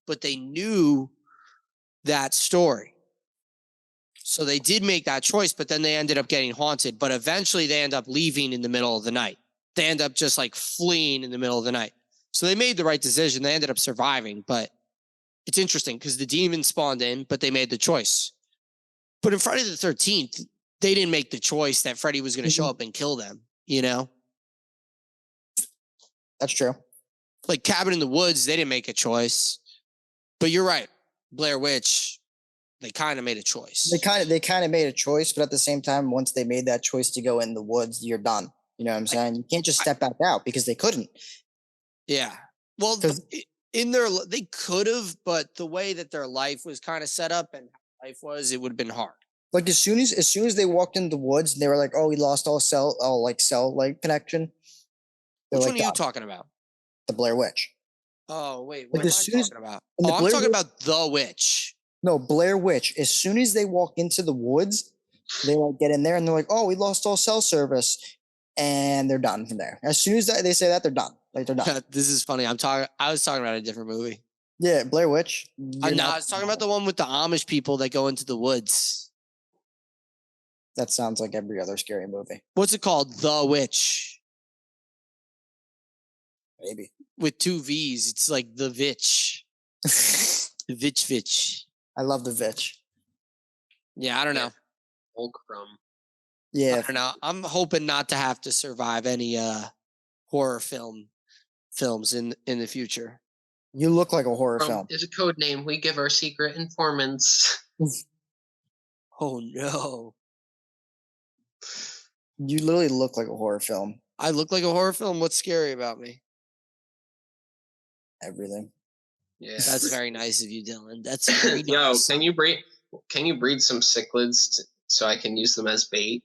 [SPEAKER 1] but they knew that story. So they did make that choice, but then they ended up getting haunted. But eventually they end up leaving in the middle of the night. They end up just like fleeing in the middle of the night. So they made the right decision. They ended up surviving, but it's interesting because the demon spawned in, but they made the choice. But in Friday the 13th, they didn't make the choice that Freddy was going to show up and kill them, you know?
[SPEAKER 2] That's true.
[SPEAKER 1] Like Cabin in the Woods, they didn't make a choice. But you're right. Blair Witch, they kind of made a choice.
[SPEAKER 2] They kind of made a choice, but at the same time, once they made that choice to go in the woods, you're done. You know what I'm saying? You can't just step back out because they couldn't.
[SPEAKER 1] Yeah. Well, they could have, but the way that their life was kind of set up and how life was, it would have been hard.
[SPEAKER 2] Like as soon as they walked in the woods, they were like, "Oh, we lost all cell connection." They're
[SPEAKER 1] Which
[SPEAKER 2] like,
[SPEAKER 1] one are you talking about?
[SPEAKER 2] The Blair Witch.
[SPEAKER 1] Oh, wait.
[SPEAKER 2] Like
[SPEAKER 1] What
[SPEAKER 2] as
[SPEAKER 1] am
[SPEAKER 2] soon
[SPEAKER 1] I
[SPEAKER 2] as-
[SPEAKER 1] talking about?
[SPEAKER 2] in the
[SPEAKER 1] Oh, I'm
[SPEAKER 2] Blair
[SPEAKER 1] talking
[SPEAKER 2] Witch-
[SPEAKER 1] about The Witch.
[SPEAKER 2] No, Blair Witch. As soon as they walk into the woods, they like get in there and they're like, "Oh, we lost all cell service," and they're done from there. As soon as they say that, they're done. Like they're done.
[SPEAKER 1] This is funny. I was talking about a different movie.
[SPEAKER 2] Yeah, Blair Witch.
[SPEAKER 1] I was talking about the one with the Amish people that go into the woods.
[SPEAKER 2] That sounds like every other scary movie.
[SPEAKER 1] What's it called? The Witch.
[SPEAKER 2] Maybe.
[SPEAKER 1] With 2 V's. It's like The Vitch. The Vitch.
[SPEAKER 2] I love the Vitch.
[SPEAKER 1] Yeah, I don't know.
[SPEAKER 3] Fulcrum.
[SPEAKER 2] Yeah.
[SPEAKER 1] I don't know. I'm hoping not to have to survive any horror films in the future.
[SPEAKER 2] You look like a horror film.
[SPEAKER 3] Is a code name. We give our secret informants.
[SPEAKER 1] Oh no.
[SPEAKER 2] You literally look like a horror film.
[SPEAKER 1] I look like a horror film. What's scary about me?
[SPEAKER 2] Everything.
[SPEAKER 3] Yeah.
[SPEAKER 1] That's very nice of you, Dylan. That's very
[SPEAKER 3] Yo,
[SPEAKER 1] nice.
[SPEAKER 3] can you breed some cichlids so I can use them as bait?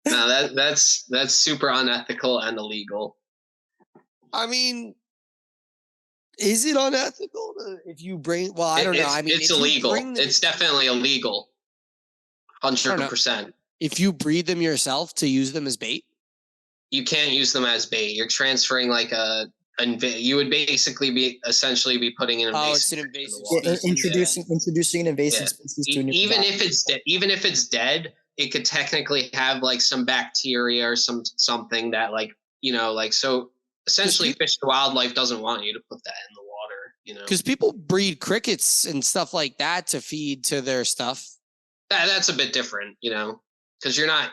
[SPEAKER 3] No, that's super unethical and illegal.
[SPEAKER 1] I mean, is it unethical if you bring? Well, I don't know. I mean,
[SPEAKER 3] it's
[SPEAKER 1] if you
[SPEAKER 3] illegal.
[SPEAKER 1] bring them-
[SPEAKER 3] It's definitely illegal. 100%.
[SPEAKER 1] If you breed them yourself to use them as bait,
[SPEAKER 3] You can't use them as bait. You're transferring like you would basically be essentially be putting an invasive.
[SPEAKER 1] oh, it's an invasive
[SPEAKER 3] into the water.
[SPEAKER 1] species.
[SPEAKER 2] Introducing an invasive
[SPEAKER 3] Yeah.
[SPEAKER 2] species to a new
[SPEAKER 3] Even
[SPEAKER 2] crop.
[SPEAKER 3] if it's dead, it could technically have like some bacteria or something that like like so essentially fish and wildlife doesn't want you to put that in the water.
[SPEAKER 1] Because people breed crickets and stuff like that to feed to their stuff.
[SPEAKER 3] That's a bit different, because you're not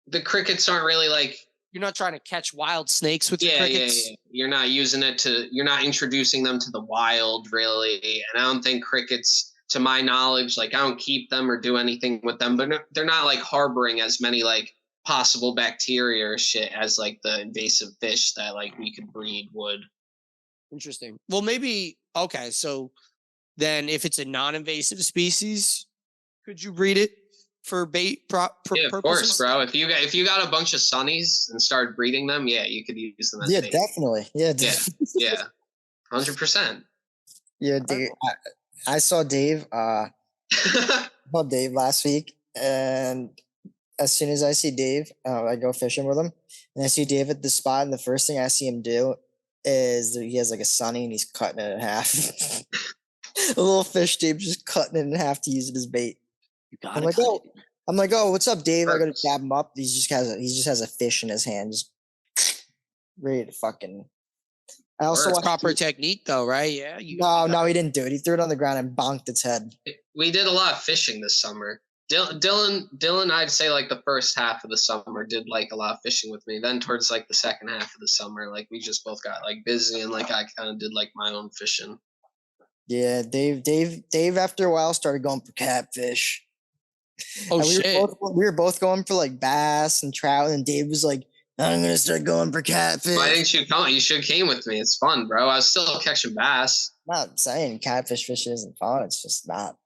[SPEAKER 3] the crickets aren't really like
[SPEAKER 1] You're not trying to catch wild snakes with your crickets.
[SPEAKER 3] yeah. You're not using it you're not introducing them to the wild really. And I don't think crickets, to my knowledge, like I don't keep them or do anything with them, but they're not like harboring as many like possible bacteria or shit as like the invasive fish that like we could breed would.
[SPEAKER 1] Interesting. Well, maybe okay. So then, if it's a non-invasive species, could you breed it for bait
[SPEAKER 3] Yeah, of
[SPEAKER 1] purposes?
[SPEAKER 3] course, bro. If you got a bunch of sunnies and started breeding them, yeah, you could use them as
[SPEAKER 2] Yeah,
[SPEAKER 3] bait.
[SPEAKER 2] definitely. Yeah,
[SPEAKER 3] Yeah, 100%.
[SPEAKER 2] Yeah, Dave. I saw Dave. Saw Dave last week, and as soon as I see Dave, I go fishing with him, and I see Dave at the spot, and the first thing I see him do is he has like a sunny, and he's cutting it in half. A little fish, Dave, just cutting it in half to use it as bait.
[SPEAKER 1] You
[SPEAKER 2] I'm
[SPEAKER 1] gotta
[SPEAKER 2] like,
[SPEAKER 1] cut
[SPEAKER 2] oh,
[SPEAKER 1] it.
[SPEAKER 2] I'm like, oh, what's up, Dave? I gotta
[SPEAKER 3] Works.
[SPEAKER 2] dab him up. He just has a fish in his hand, just ready to fucking. I also
[SPEAKER 3] Works.
[SPEAKER 2] watched
[SPEAKER 1] Proper technique, though, right? Yeah.
[SPEAKER 2] No, he didn't do it. He threw it on the ground and bonked its head.
[SPEAKER 3] We did a lot of fishing this summer. Dylan, I'd say like the first half of the summer did like a lot of fishing with me. Then towards like the second half of the summer, like we just both got like busy and like I kind of did like my own fishing.
[SPEAKER 2] Yeah, Dave. After a while, started going for catfish.
[SPEAKER 1] Oh
[SPEAKER 2] And
[SPEAKER 1] shit!
[SPEAKER 2] we were both going for like bass and trout, and Dave was like, "I'm gonna start going for catfish."
[SPEAKER 3] Why didn't you come? You should have came with me. It's fun, bro. I was still catching bass.
[SPEAKER 2] I'm not saying catfish fishing isn't fun. It's just not.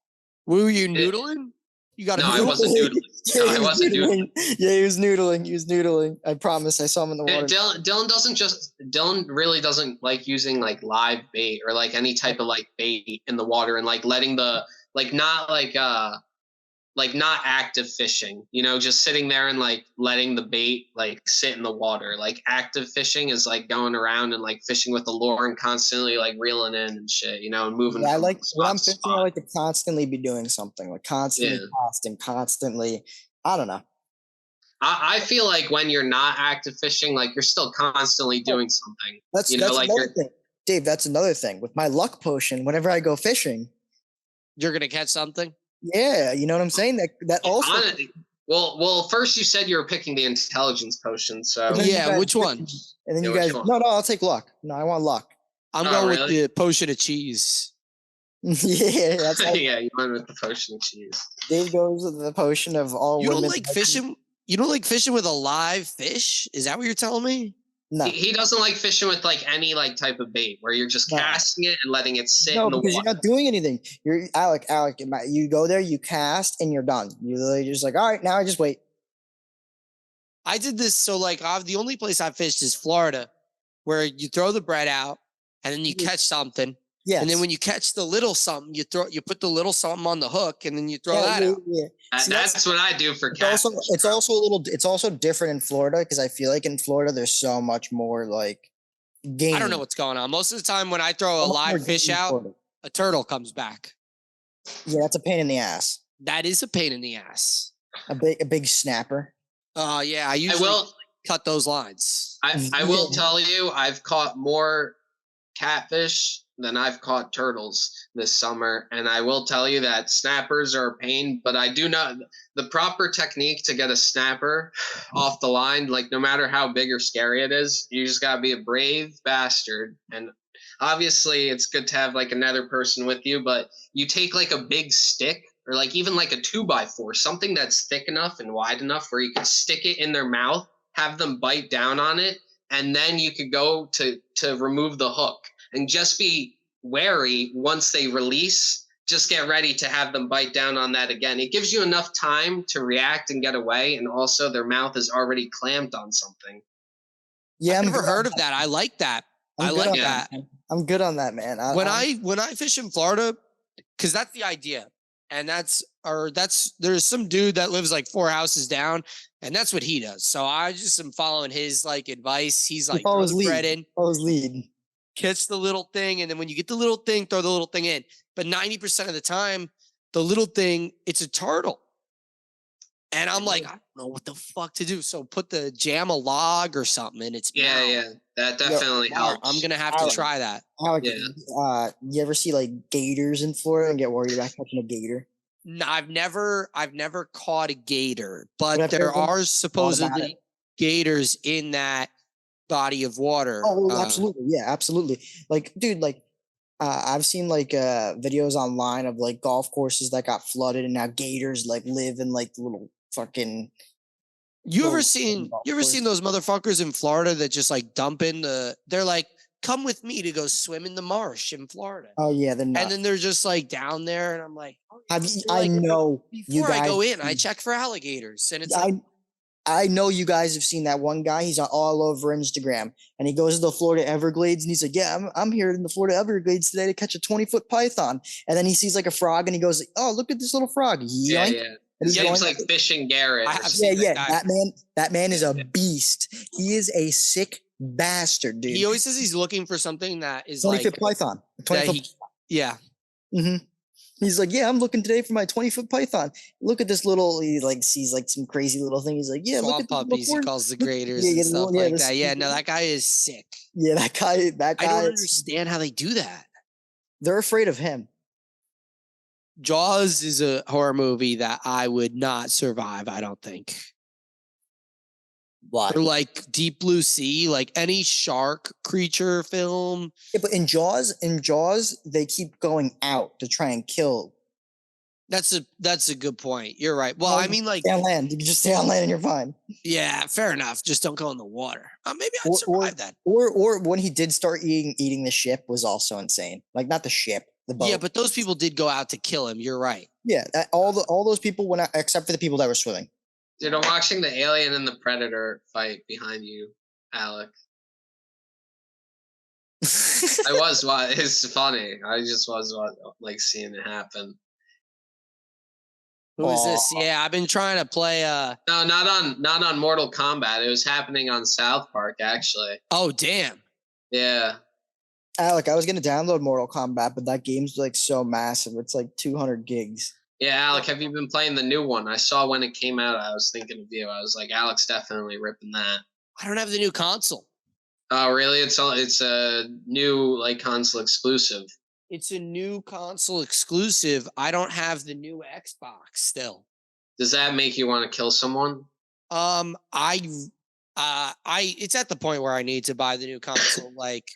[SPEAKER 1] Were you noodling? You got
[SPEAKER 3] No,
[SPEAKER 1] a
[SPEAKER 3] I
[SPEAKER 1] noodle?
[SPEAKER 3] wasn't noodling. No, I wasn't doing.
[SPEAKER 2] Yeah, he was noodling. He was noodling. I promise. I saw him in the water.
[SPEAKER 3] Dylan really doesn't like using like live bait or like any type of like bait in the water and like letting the like not active fishing, just sitting there and like letting the bait like sit in the water. Like active fishing is like going around and like fishing with the lure and constantly like reeling in and shit, and moving.
[SPEAKER 2] Yeah, I
[SPEAKER 3] from
[SPEAKER 2] like when
[SPEAKER 3] spot
[SPEAKER 2] I'm
[SPEAKER 3] to
[SPEAKER 2] fishing.
[SPEAKER 3] spot.
[SPEAKER 2] I like to constantly be doing something, like constantly
[SPEAKER 3] Yeah.
[SPEAKER 2] casting, constantly. I don't know.
[SPEAKER 3] I feel like when you're not active fishing, like you're still constantly doing something.
[SPEAKER 2] That's
[SPEAKER 3] like
[SPEAKER 2] another thing, Dave. That's another thing with my luck potion. Whenever I go fishing,
[SPEAKER 1] You're gonna catch something.
[SPEAKER 2] yeah, you know what I'm saying. That also.
[SPEAKER 3] Well, first you said you were picking the intelligence potion, so
[SPEAKER 2] And then you
[SPEAKER 1] Yeah,
[SPEAKER 2] guys-
[SPEAKER 1] which one?
[SPEAKER 2] And then
[SPEAKER 3] Yeah,
[SPEAKER 2] you
[SPEAKER 3] which
[SPEAKER 2] guys.
[SPEAKER 3] one?
[SPEAKER 2] No, I'll take luck. No, I want luck.
[SPEAKER 1] I'm
[SPEAKER 3] Oh,
[SPEAKER 1] going
[SPEAKER 3] really?
[SPEAKER 1] with the potion of cheese.
[SPEAKER 2] Yeah, that's how
[SPEAKER 3] yeah, you went with the potion of cheese.
[SPEAKER 2] Dave goes with the potion of all
[SPEAKER 1] You
[SPEAKER 2] women.
[SPEAKER 1] don't like fishing? You don't like fishing with a live fish? Is that what you're telling me?
[SPEAKER 2] No,
[SPEAKER 3] He doesn't like fishing with like any like type of bait where you're just
[SPEAKER 2] No.
[SPEAKER 3] casting it and letting it sit
[SPEAKER 2] no,
[SPEAKER 3] in the
[SPEAKER 2] because
[SPEAKER 3] water.
[SPEAKER 2] you're not doing anything. You're Alec. You go there, you cast, and you're done. You're literally just like, all right, now I just wait.
[SPEAKER 1] I did this so like the only place I fished is Florida, where you throw the bread out and then you catch something.
[SPEAKER 2] Yes.
[SPEAKER 1] And then when you catch the little something, you put the little something on the hook and then you throw that out.
[SPEAKER 2] Yeah. See,
[SPEAKER 3] That's what I do for catfish.
[SPEAKER 2] It's also different in Florida because I feel like in Florida there's so much more like game.
[SPEAKER 1] I don't know what's going on. Most of the time when I throw a live fish out, a turtle comes back.
[SPEAKER 2] Yeah, that's a pain in the ass.
[SPEAKER 1] That is a pain in the ass.
[SPEAKER 2] A big snapper.
[SPEAKER 1] Oh yeah, I usually cut those lines.
[SPEAKER 3] I will tell you, I've caught more catfish than I've caught turtles this summer, and I will tell you that snappers are a pain, but I do not the proper technique to get a snapper off the line, like no matter how big or scary it is, you just gotta be a brave bastard. And obviously it's good to have like another person with you, but you take like a big stick or like even like a 2x4, something that's thick enough and wide enough where you can stick it in their mouth, have them bite down on it, and then you could go to remove the hook. And just be wary once they release. Just get ready to have them bite down on that again. It gives you enough time to react and get away, and also their mouth is already clamped on something.
[SPEAKER 2] Yeah,
[SPEAKER 1] I've never heard of that. I like that. I like that.
[SPEAKER 2] I'm good on that, man.
[SPEAKER 1] When I fish in Florida, because that's the idea, and there's some dude that lives like 4 houses down, and that's what he does. So I just am following his like advice. He's like, throw the bread in.
[SPEAKER 2] Follow his lead.
[SPEAKER 1] Catch the little thing, and then when you get the little thing, throw the little thing in. But 90% of the time, the little thing, it's a turtle. And I'm like, I don't know what the fuck to do. So jam a log or something in its mouth.
[SPEAKER 3] Yeah, that definitely helps.
[SPEAKER 1] I'm gonna have to try that.
[SPEAKER 2] Alec, you ever see like gators in Florida and get worried about catching a gator?
[SPEAKER 1] No, I've never caught a gator, but there are supposedly gators in that body of water.
[SPEAKER 2] Oh, absolutely. Yeah, absolutely. Like, dude, like I've seen like videos online of like golf courses that got flooded and now gators like live in like little fucking
[SPEAKER 1] You ever seen those motherfuckers in Florida that just like dump in they're like, come with me to go swim in the marsh in Florida.
[SPEAKER 2] Oh yeah, they're nuts.
[SPEAKER 1] And then they're just like down there and I'm like,
[SPEAKER 2] I know
[SPEAKER 1] before I go in, I check for alligators. And it's
[SPEAKER 2] I know you guys have seen that one guy. He's all over Instagram, and he goes to the Florida Everglades, and he's like, "Yeah, I'm here in the Florida Everglades today to catch a 20-foot python." And then he sees like a frog, and he goes, "Oh, look at this little frog!"
[SPEAKER 3] Yeah.
[SPEAKER 2] And
[SPEAKER 3] he's like Fishing Garrett.
[SPEAKER 2] That man is a beast. He is a sick bastard, dude.
[SPEAKER 1] He always says he's looking for something that is
[SPEAKER 2] 20-foot python. 20-foot.
[SPEAKER 1] Yeah.
[SPEAKER 2] Mm-hmm. He's like, yeah, I'm looking today for my 20-foot python. Look at this little. He like sees like some crazy little thing. He's like, yeah,
[SPEAKER 1] swamp
[SPEAKER 2] look at
[SPEAKER 1] puppies. He calls the graders
[SPEAKER 2] and
[SPEAKER 1] stuff like that. Yeah, no, that guy is sick.
[SPEAKER 2] Yeah, that guy. I
[SPEAKER 1] don't understand how they do that.
[SPEAKER 2] They're afraid of him.
[SPEAKER 1] Jaws is a horror movie that I would not survive. I don't think.
[SPEAKER 2] Why?
[SPEAKER 1] Or like Deep Blue Sea, like any shark creature film.
[SPEAKER 2] Yeah, but in Jaws, they keep going out to try and kill.
[SPEAKER 1] That's a good point. You're right. Well, I mean, like
[SPEAKER 2] stay on land. You can just stay on land and you're fine.
[SPEAKER 1] Yeah, fair enough. Just don't go in the water. Maybe I'd survive that.
[SPEAKER 2] Or when he did start eating the ship was also insane. Like not the ship, the boat.
[SPEAKER 1] Yeah, but those people did go out to kill him. You're right.
[SPEAKER 2] Yeah, all those people went out except for the people that were swimming.
[SPEAKER 3] Dude, I'm watching the Alien and the Predator fight behind you, Alec. It's funny. I just was like seeing it happen.
[SPEAKER 1] Who is this?
[SPEAKER 2] Aw.
[SPEAKER 1] Yeah, I've been trying to play.
[SPEAKER 3] No, not on Mortal Kombat. It was happening on South Park, actually.
[SPEAKER 1] Oh, damn.
[SPEAKER 3] Yeah.
[SPEAKER 2] Alec, I was gonna download Mortal Kombat, but that game's like so massive. It's like 200 gigs.
[SPEAKER 3] Yeah, Alec, have you been playing the new one? I saw when it came out. I was thinking of you. I was like, Alec's definitely ripping that.
[SPEAKER 1] I don't have the new console.
[SPEAKER 3] Oh, really? It's a new like console exclusive.
[SPEAKER 1] It's a new console exclusive. I don't have the new Xbox still.
[SPEAKER 3] Does that make you want to kill someone?
[SPEAKER 1] It's at the point where I need to buy the new console. Like,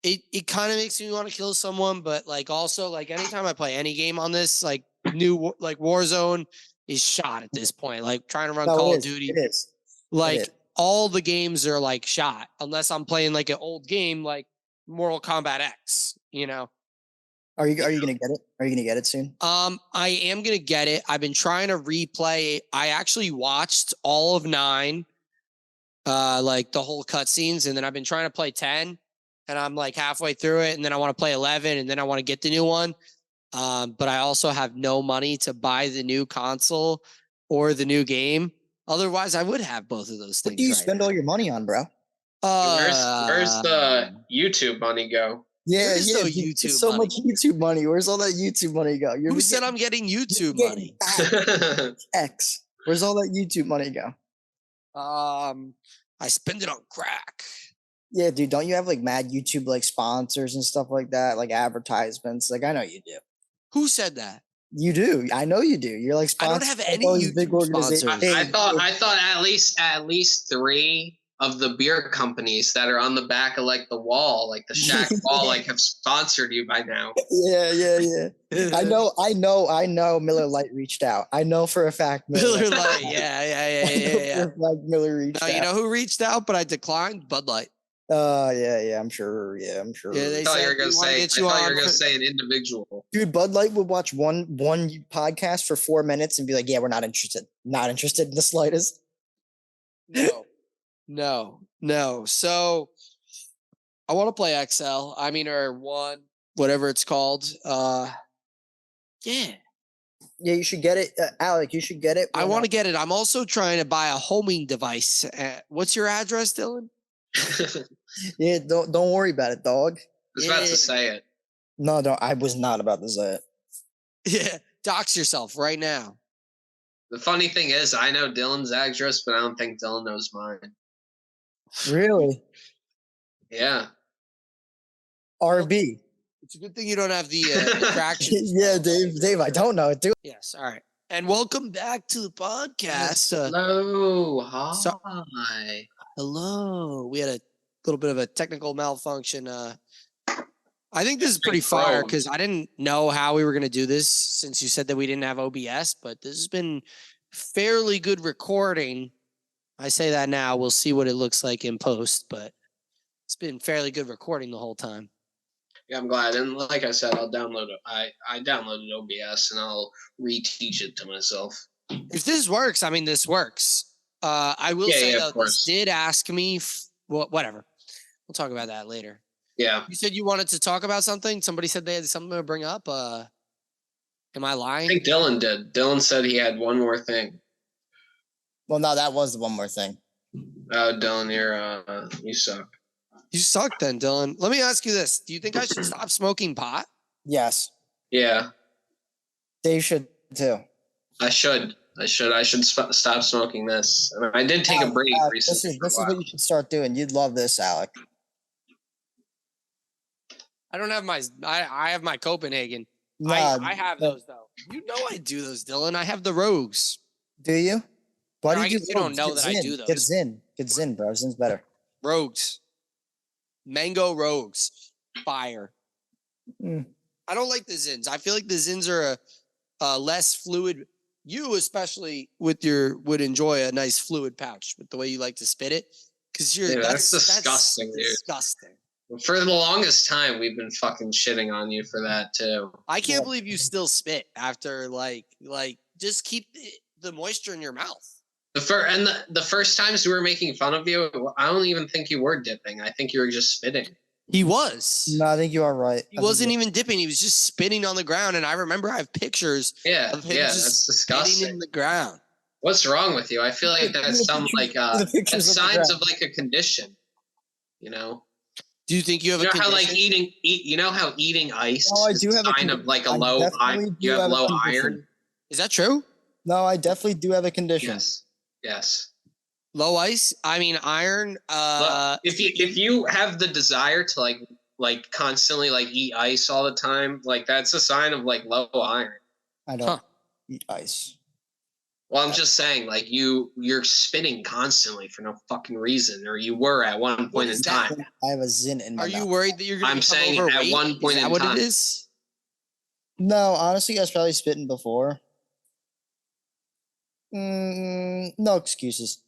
[SPEAKER 1] it kind of makes me want to kill someone, but like also like anytime I play any game on this, like new like Warzone is shot at this point. Like trying to run
[SPEAKER 2] No,
[SPEAKER 1] Call
[SPEAKER 2] it
[SPEAKER 1] of
[SPEAKER 2] is.
[SPEAKER 1] Duty,
[SPEAKER 2] It is.
[SPEAKER 1] like
[SPEAKER 2] is.
[SPEAKER 1] all the games are like shot unless I'm playing like an old game like Mortal Kombat X. You know.
[SPEAKER 2] Are you gonna get it? Are you gonna get it soon?
[SPEAKER 1] I am gonna get it. I've been trying to replay. I actually watched all of 9, like the whole cutscenes, and then I've been trying to play 10, and I'm like halfway through it, and then I want to play 11, and then I want to get the new one. But I also have no money to buy the new console or the new game. Otherwise, I would have both of those things.
[SPEAKER 2] What do you
[SPEAKER 1] right
[SPEAKER 2] spend
[SPEAKER 1] now.
[SPEAKER 2] all your money on, bro?
[SPEAKER 3] Where's the YouTube money go?
[SPEAKER 2] Yeah,
[SPEAKER 1] Where's
[SPEAKER 2] yeah.
[SPEAKER 1] the
[SPEAKER 2] dude,
[SPEAKER 1] YouTube
[SPEAKER 2] so
[SPEAKER 1] money?
[SPEAKER 2] much YouTube money. Where's all that YouTube money go?
[SPEAKER 1] Who said I'm getting YouTube
[SPEAKER 2] you're
[SPEAKER 1] money?
[SPEAKER 2] getting X. Where's all that YouTube money go?
[SPEAKER 1] I spend it on crack.
[SPEAKER 2] Yeah, dude. Don't you have like mad YouTube like sponsors and stuff like that, like advertisements? Like I know you do.
[SPEAKER 1] Who said that?
[SPEAKER 2] You do. I know you do. You're like
[SPEAKER 1] I don't
[SPEAKER 2] sponsored
[SPEAKER 1] have
[SPEAKER 2] by
[SPEAKER 1] any
[SPEAKER 2] those big
[SPEAKER 1] YouTube
[SPEAKER 2] organizations.
[SPEAKER 1] sponsors.
[SPEAKER 3] I thought at least 3 of the beer companies that are on the back of like the wall, like the shack wall, like have sponsored you by now.
[SPEAKER 2] Yeah. I know. Miller Lite reached out. I know for a fact.
[SPEAKER 1] Miller Lite. Yeah.
[SPEAKER 2] Miller reached
[SPEAKER 1] No,
[SPEAKER 2] out.
[SPEAKER 1] you know who reached out, but I declined? Bud Light.
[SPEAKER 2] Yeah. I'm sure. Yeah.
[SPEAKER 1] Yeah, they
[SPEAKER 3] I thought you
[SPEAKER 1] said
[SPEAKER 3] were gonna
[SPEAKER 1] we wanna
[SPEAKER 3] say. I
[SPEAKER 1] get you
[SPEAKER 3] thought you
[SPEAKER 1] on
[SPEAKER 3] were gonna
[SPEAKER 1] for-
[SPEAKER 3] say an individual.
[SPEAKER 2] Dude, Bud Light would watch one podcast for 4 minutes and be like, "Yeah, we're not interested. Not interested in the slightest."
[SPEAKER 1] No. So I want to play XL. I mean, or 1, whatever it's called. Yeah.
[SPEAKER 2] Yeah, you should get it, Alec. You should get it.
[SPEAKER 1] I want to get it. I'm also trying to buy a homing device. What's your address, Dylan?
[SPEAKER 2] Yeah, don't worry about it, dog.
[SPEAKER 3] I was about to say it.
[SPEAKER 2] No, I was not about to say it.
[SPEAKER 1] Yeah, dox yourself right now.
[SPEAKER 3] The funny thing is, I know Dylan's address, but I don't think Dylan knows mine.
[SPEAKER 2] Really?
[SPEAKER 3] Yeah.
[SPEAKER 2] RB.
[SPEAKER 1] It's a good thing you don't have the attractions.
[SPEAKER 2] Yeah, Dave, I don't know it, dude.
[SPEAKER 1] Yes. All right. And welcome back to the podcast.
[SPEAKER 3] Hello. Hi.
[SPEAKER 1] so- Hello. We had a little bit of a technical malfunction. I think this is pretty fire because I didn't know how we were going to do this since you said that we didn't have OBS, but this has been fairly good recording. I say that now. We'll see what it looks like in post, but it's been fairly good recording the whole time.
[SPEAKER 3] Yeah, I'm glad. And like I said, I'll download it. I downloaded OBS and I'll reteach it to myself.
[SPEAKER 1] If this works, I mean, this works. I will say, though, this did ask me, whatever. We'll talk about that later.
[SPEAKER 3] Yeah.
[SPEAKER 1] You said you wanted to talk about something? Somebody said they had something to bring up. Am I lying?
[SPEAKER 3] I think Dylan did. Dylan said he had one more thing.
[SPEAKER 2] Well, no, that was the one more thing.
[SPEAKER 3] Oh, Dylan, you suck.
[SPEAKER 1] You suck then, Dylan. Let me ask you this. Do you think I should stop smoking pot?
[SPEAKER 2] Yes.
[SPEAKER 3] Yeah.
[SPEAKER 2] Dave should too.
[SPEAKER 3] I should stop smoking this. I mean, I did take a break recently.
[SPEAKER 2] This is what you should start doing. You'd love this, Alec.
[SPEAKER 1] I don't have I have my Copenhagen.
[SPEAKER 2] Nah,
[SPEAKER 1] I have those though. You know I do those, Dylan. I have the Rogues.
[SPEAKER 2] Do you? Why
[SPEAKER 1] No,
[SPEAKER 2] do
[SPEAKER 1] I
[SPEAKER 2] you
[SPEAKER 1] guess you don't know that I do those.
[SPEAKER 2] Get Zin, bro. Zin's better.
[SPEAKER 1] Rogues. Mango Rogues. Fire. I don't like the Zins. I feel like the Zins are a less fluid. You especially would enjoy a nice fluid pouch with the way you like to spit it. Because
[SPEAKER 3] that's disgusting, dude.
[SPEAKER 1] Disgusting.
[SPEAKER 3] For the longest time, we've been fucking shitting on you for that too.
[SPEAKER 1] I can't believe you still spit after like just keep the moisture in your mouth.
[SPEAKER 3] The first times we were making fun of you, I don't even think you were dipping. I think you were just spitting.
[SPEAKER 1] He was.
[SPEAKER 2] No, I think you are right.
[SPEAKER 1] He wasn't even dipping. He was just spitting on the ground. And I remember I have pictures of him
[SPEAKER 3] that's
[SPEAKER 1] just
[SPEAKER 3] disgusting.
[SPEAKER 1] spitting in the ground.
[SPEAKER 3] What's wrong with you? I feel like that's some like that's signs of like a condition. You know.
[SPEAKER 1] Do you think you have a condition?
[SPEAKER 3] How like you know how eating ice
[SPEAKER 2] I do
[SPEAKER 3] is
[SPEAKER 2] have
[SPEAKER 3] a sign of like a low iron. You have low iron.
[SPEAKER 1] Is that true?
[SPEAKER 2] No, I definitely do have a condition.
[SPEAKER 3] Yes.
[SPEAKER 1] Low ice? I mean iron.
[SPEAKER 3] Look, if you have the desire to like constantly like eat ice all the time, like that's a sign of like low iron.
[SPEAKER 2] I don't eat ice.
[SPEAKER 3] Well, I'm just saying, like you're spitting constantly for no fucking reason, or you were at one point in time.
[SPEAKER 2] I have a zin in my mouth.
[SPEAKER 1] Are you worried that you're going to become
[SPEAKER 3] saying
[SPEAKER 1] overweight?
[SPEAKER 3] at one point in time. Is that what it is?
[SPEAKER 2] No, honestly, I was probably spitting before. No excuses.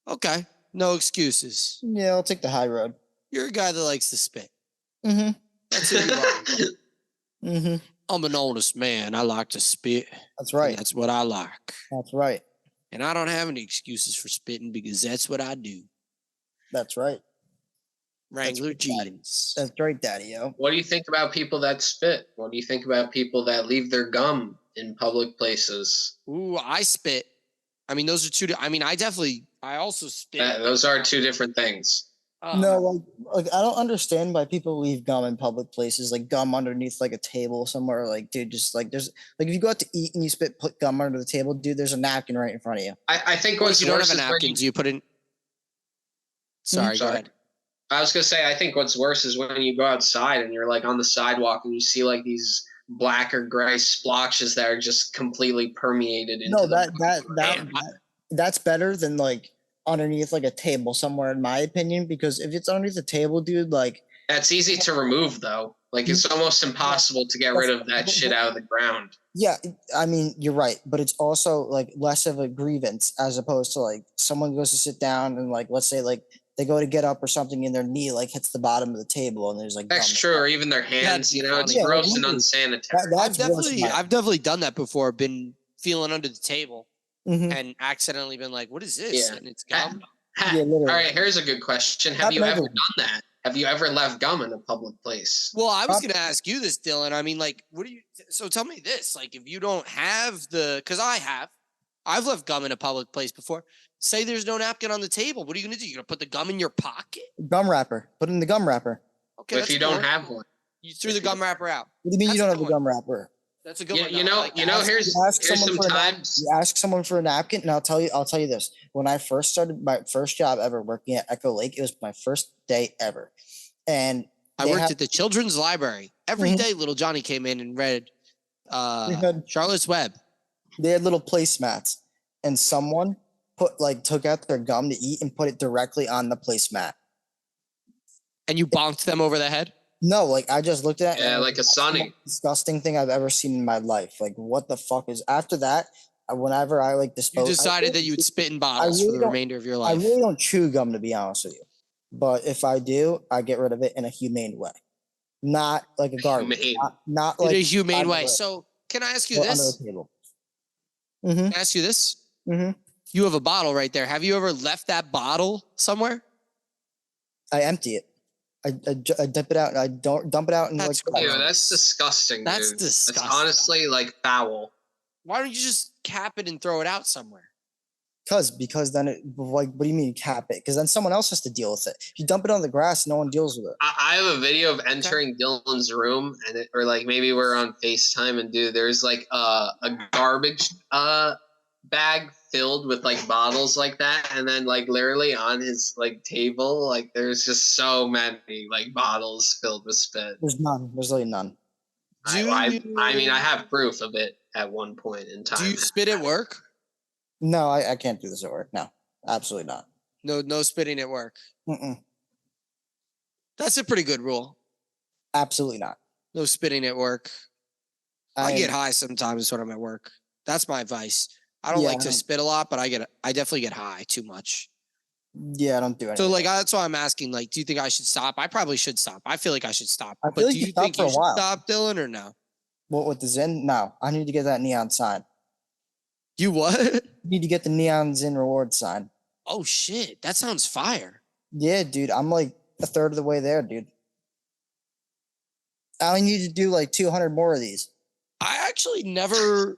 [SPEAKER 1] Okay, no excuses.
[SPEAKER 2] Yeah, I'll take the high road.
[SPEAKER 1] You're a guy that likes to spit.
[SPEAKER 2] Mm-hmm.
[SPEAKER 1] That's who you are.
[SPEAKER 2] Mm-hmm.
[SPEAKER 1] I'm an honest man. I like to spit.
[SPEAKER 2] That's right.
[SPEAKER 1] That's what I like.
[SPEAKER 2] That's right.
[SPEAKER 1] And I don't have any excuses for spitting because that's what I do.
[SPEAKER 2] That's right.
[SPEAKER 1] Wrangler jeans.
[SPEAKER 2] That's right, Daddy-o.
[SPEAKER 3] What do you think about people that spit? What do you think about people that leave their gum in public places?
[SPEAKER 1] Ooh, I spit. I mean, those are two. I also spit.
[SPEAKER 3] Those are two different things.
[SPEAKER 2] No, like I don't understand why people leave gum in public places, like gum underneath like a table somewhere. Like, dude, just like there's like if you go out to eat and you put gum under the table, dude, there's a napkin right in front of you.
[SPEAKER 3] I think what's
[SPEAKER 1] you don't
[SPEAKER 3] worse
[SPEAKER 1] have a napkin, do you put in? Sorry, go ahead.
[SPEAKER 3] I was gonna say I think what's worse is when you go outside and you're like on the sidewalk and you see like these black or gray splotches that are just completely permeated into.
[SPEAKER 2] No, that's better than like underneath like a table somewhere, in my opinion, because if it's underneath a table, dude, like
[SPEAKER 3] that's easy to remove though. Like it's almost impossible to get rid of that shit out of the ground.
[SPEAKER 2] Yeah, I mean, you're right, but it's also like less of a grievance as opposed to like someone goes to sit down and like let's say like they go to get up or something and their knee like hits the bottom of the table and there's like
[SPEAKER 3] that's true, or even their hands. You know, it's gross and unsanitary.
[SPEAKER 1] I've definitely done that before. Been feeling under the table.
[SPEAKER 2] Mm-hmm.
[SPEAKER 1] And accidentally been like, what is this?
[SPEAKER 3] Yeah.
[SPEAKER 1] And it's gum.
[SPEAKER 3] All right, here's a good question. Have you ever done that? Have you ever left gum in a public place?
[SPEAKER 1] Well, I was going to ask you this, Dylan. I mean, like, so tell me this, like, if you don't have because I've left gum in a public place before. Say there's no napkin on the table. What are you going to do? You're going to put the gum in your pocket?
[SPEAKER 2] Gum wrapper. Put it in the gum wrapper.
[SPEAKER 3] Okay. But if you don't have one.
[SPEAKER 1] You threw the gum wrapper out.
[SPEAKER 2] What do you mean you don't have a gum wrapper?
[SPEAKER 1] That's a good one.
[SPEAKER 3] You know, here's some times.
[SPEAKER 2] You ask someone for a napkin, and I'll tell you this. When I first started my first job ever working at Echo Lake, it was my first day ever. And
[SPEAKER 1] I worked at the children's library. Every day little Johnny came in and read Charlotte's Web.
[SPEAKER 2] They had little placemats, and someone took out their gum to eat and put it directly on the placemat.
[SPEAKER 1] And you bonked them over the head?
[SPEAKER 2] No, like I just looked at it.
[SPEAKER 3] Yeah, like a Sunny.
[SPEAKER 2] Disgusting thing I've ever seen in my life. Like, what the fuck is after that? Whenever I dispose,
[SPEAKER 1] you decided that you would spit in bottles for the remainder of your life.
[SPEAKER 2] I really don't chew gum, to be honest with you. But if I do, I get rid of it in a humane way, not like a garbage. Not like
[SPEAKER 1] in a humane way. So, can I ask you this?
[SPEAKER 2] Under the table.
[SPEAKER 1] Can I ask you this?
[SPEAKER 2] Mm-hmm.
[SPEAKER 1] You have a bottle right there. Have you ever left that bottle somewhere?
[SPEAKER 2] I empty it. I dump it out. I don't dump it out.
[SPEAKER 1] That's
[SPEAKER 3] disgusting.
[SPEAKER 1] That's
[SPEAKER 3] dude.
[SPEAKER 1] disgusting.
[SPEAKER 3] That's honestly like foul.
[SPEAKER 1] Why don't you just cap it and throw it out somewhere?
[SPEAKER 2] Because then what do you mean cap it? Because then someone else has to deal with it. If you dump it on the grass, no one deals with it.
[SPEAKER 3] I have a video of entering Dylan's room or like maybe we're on FaceTime and there's like a garbage bag filled with like bottles like that, and then like literally on his like table like there's just so many like bottles filled with spit.
[SPEAKER 2] There's none. There's really none.
[SPEAKER 3] I mean I have proof of it at one point in time.
[SPEAKER 1] Do you spit at work?
[SPEAKER 2] No, I can't do this at work. No, absolutely not.
[SPEAKER 1] No spitting at work.
[SPEAKER 2] Mm-mm.
[SPEAKER 1] That's a pretty good rule.
[SPEAKER 2] Absolutely not.
[SPEAKER 1] No spitting at work. I get high sometimes when I'm at work. That's my advice. I don't like to spit a lot, but I definitely get high too much.
[SPEAKER 2] Yeah, I don't do anything.
[SPEAKER 1] So like that's why I'm asking. Like, do you think I should stop? I probably should stop. I feel like I should stop.
[SPEAKER 2] But do you think you should
[SPEAKER 1] stop, Dylan, or no?
[SPEAKER 2] What with the Zen? No, I need to get that neon sign.
[SPEAKER 1] You what?
[SPEAKER 2] You need to get the Neon Zin reward sign.
[SPEAKER 1] Oh shit, that sounds fire.
[SPEAKER 2] Yeah, dude. I'm like a third of the way there, dude. I only need to do like 200 more of these.
[SPEAKER 1] I actually never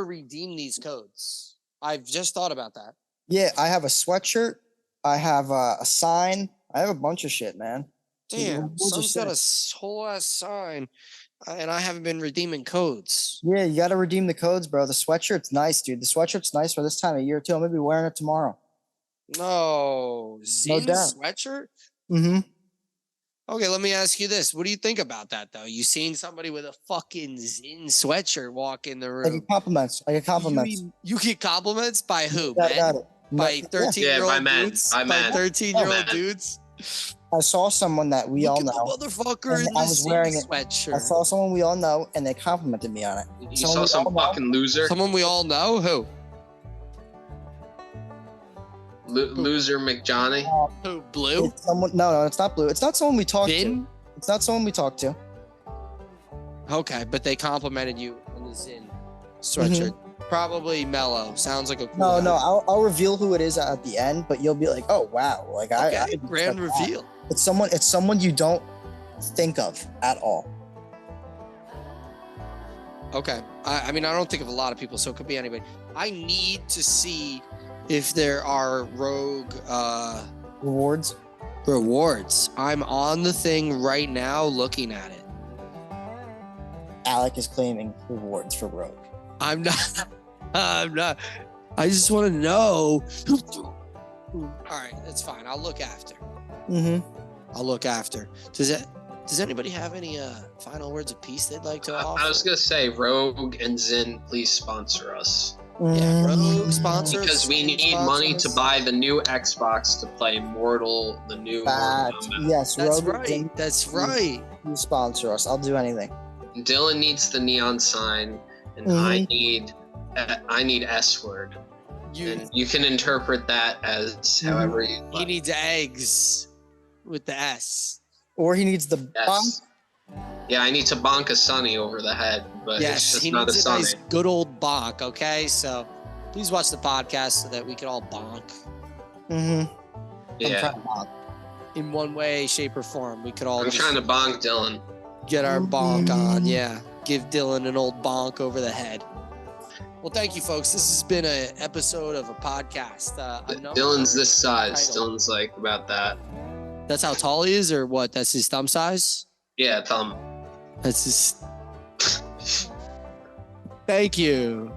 [SPEAKER 1] redeemed these codes. I've just thought about that.
[SPEAKER 2] Yeah, I have a sweatshirt. I have a sign. I have a bunch of shit, man.
[SPEAKER 1] Damn,
[SPEAKER 2] Rewards are
[SPEAKER 1] someone's got a
[SPEAKER 2] sick.
[SPEAKER 1] whole ass sign, and I haven't been redeeming codes.
[SPEAKER 2] Yeah, you got to redeem the codes, bro. The sweatshirt's nice, dude. The sweatshirt's nice for this time of year too. I'm gonna be wearing it tomorrow.
[SPEAKER 1] No, Zin
[SPEAKER 2] doubt.
[SPEAKER 1] sweatshirt.
[SPEAKER 2] Mm-hmm.
[SPEAKER 1] Okay, let me ask you this: what do you think about that, though? You seen somebody with a fucking Zin sweatshirt walk in the
[SPEAKER 2] I
[SPEAKER 1] room?
[SPEAKER 2] get compliments. I get compliments.
[SPEAKER 1] You get compliments by who?
[SPEAKER 2] Got
[SPEAKER 1] Men?
[SPEAKER 2] it.
[SPEAKER 1] By
[SPEAKER 2] Yeah.
[SPEAKER 1] 13-year-old
[SPEAKER 3] by men.
[SPEAKER 1] dudes?
[SPEAKER 3] By men.
[SPEAKER 1] 13-year-old
[SPEAKER 3] men.
[SPEAKER 1] dudes?
[SPEAKER 2] I saw someone that we all
[SPEAKER 1] Look at
[SPEAKER 2] know.
[SPEAKER 1] the motherfucker
[SPEAKER 2] And
[SPEAKER 1] in
[SPEAKER 2] I
[SPEAKER 1] the
[SPEAKER 2] was
[SPEAKER 1] Zin
[SPEAKER 2] wearing it.
[SPEAKER 1] sweatshirt.
[SPEAKER 2] I saw someone we all know, and they complimented me on it.
[SPEAKER 3] You
[SPEAKER 2] Someone
[SPEAKER 3] saw
[SPEAKER 2] we
[SPEAKER 3] some
[SPEAKER 2] all know.
[SPEAKER 3] fucking loser.
[SPEAKER 1] Someone we all know? Who?
[SPEAKER 3] Loser McJohnny.
[SPEAKER 1] Who? Blue?
[SPEAKER 2] It's someone. No, it's not Blue. It's not someone we talked to.
[SPEAKER 1] Vin?
[SPEAKER 2] It's not someone we talked to.
[SPEAKER 1] Okay, but they complimented you on the Zin sweatshirt. Probably Mellow. Sounds like a cool
[SPEAKER 2] No,
[SPEAKER 1] guy.
[SPEAKER 2] I'll reveal who it is at the end, but you'll be like, oh wow, like
[SPEAKER 1] Okay,
[SPEAKER 2] I didn't
[SPEAKER 1] grand
[SPEAKER 2] expect that.
[SPEAKER 1] reveal.
[SPEAKER 2] It's someone you don't think of at all.
[SPEAKER 1] Okay. I mean, I don't think of a lot of people, so it could be anybody. I need to see if there are rogue
[SPEAKER 2] Rewards.
[SPEAKER 1] rewards. I'm on the thing right now looking at it.
[SPEAKER 2] Alec is claiming rewards for Rogue.
[SPEAKER 1] I'm not. I'm not. I just want to know. All right, that's fine. I'll look after.
[SPEAKER 2] Mm-hmm.
[SPEAKER 1] I'll look after. Does anybody have any final words of peace they'd like to offer?
[SPEAKER 3] I was gonna say Rogue and Zin, please sponsor us
[SPEAKER 1] Yeah, Rogue sponsor us,
[SPEAKER 3] because we
[SPEAKER 1] Zin
[SPEAKER 3] need
[SPEAKER 1] sponsor
[SPEAKER 3] money
[SPEAKER 1] us.
[SPEAKER 3] to buy the new Xbox to play Mortal, the new Mortal Kombat.
[SPEAKER 2] Yes,
[SPEAKER 1] That's
[SPEAKER 2] Rogue
[SPEAKER 1] right. That's right.
[SPEAKER 2] You sponsor us. I'll do anything.
[SPEAKER 3] Dylan needs the neon sign, and I need S word. And you can interpret that as however you
[SPEAKER 1] He
[SPEAKER 3] like.
[SPEAKER 1] needs eggs with the S.
[SPEAKER 2] Or he needs the bomb.
[SPEAKER 3] Yes. Yeah, I need to bonk a Sunny over the head, but it's
[SPEAKER 1] Yes,
[SPEAKER 3] just
[SPEAKER 1] he
[SPEAKER 3] not a
[SPEAKER 1] needs a
[SPEAKER 3] Sunny.
[SPEAKER 1] nice, good old bonk. Okay, so please watch the podcast so that we can all bonk
[SPEAKER 2] Mm-hmm.
[SPEAKER 3] Yeah,
[SPEAKER 1] in one way, shape, or form. We could all
[SPEAKER 3] I'm
[SPEAKER 1] just
[SPEAKER 3] trying to bonk Dylan.
[SPEAKER 1] get our bonk on. Yeah, give Dylan an old bonk over the head. Well, thank you, folks. This has been an episode of a podcast.
[SPEAKER 3] Dylan's this size.
[SPEAKER 1] title.
[SPEAKER 3] Dylan's like about that.
[SPEAKER 1] That's how tall he is, or what? That's his thumb size.
[SPEAKER 3] Yeah, thumb.
[SPEAKER 1] That's his. Thank you.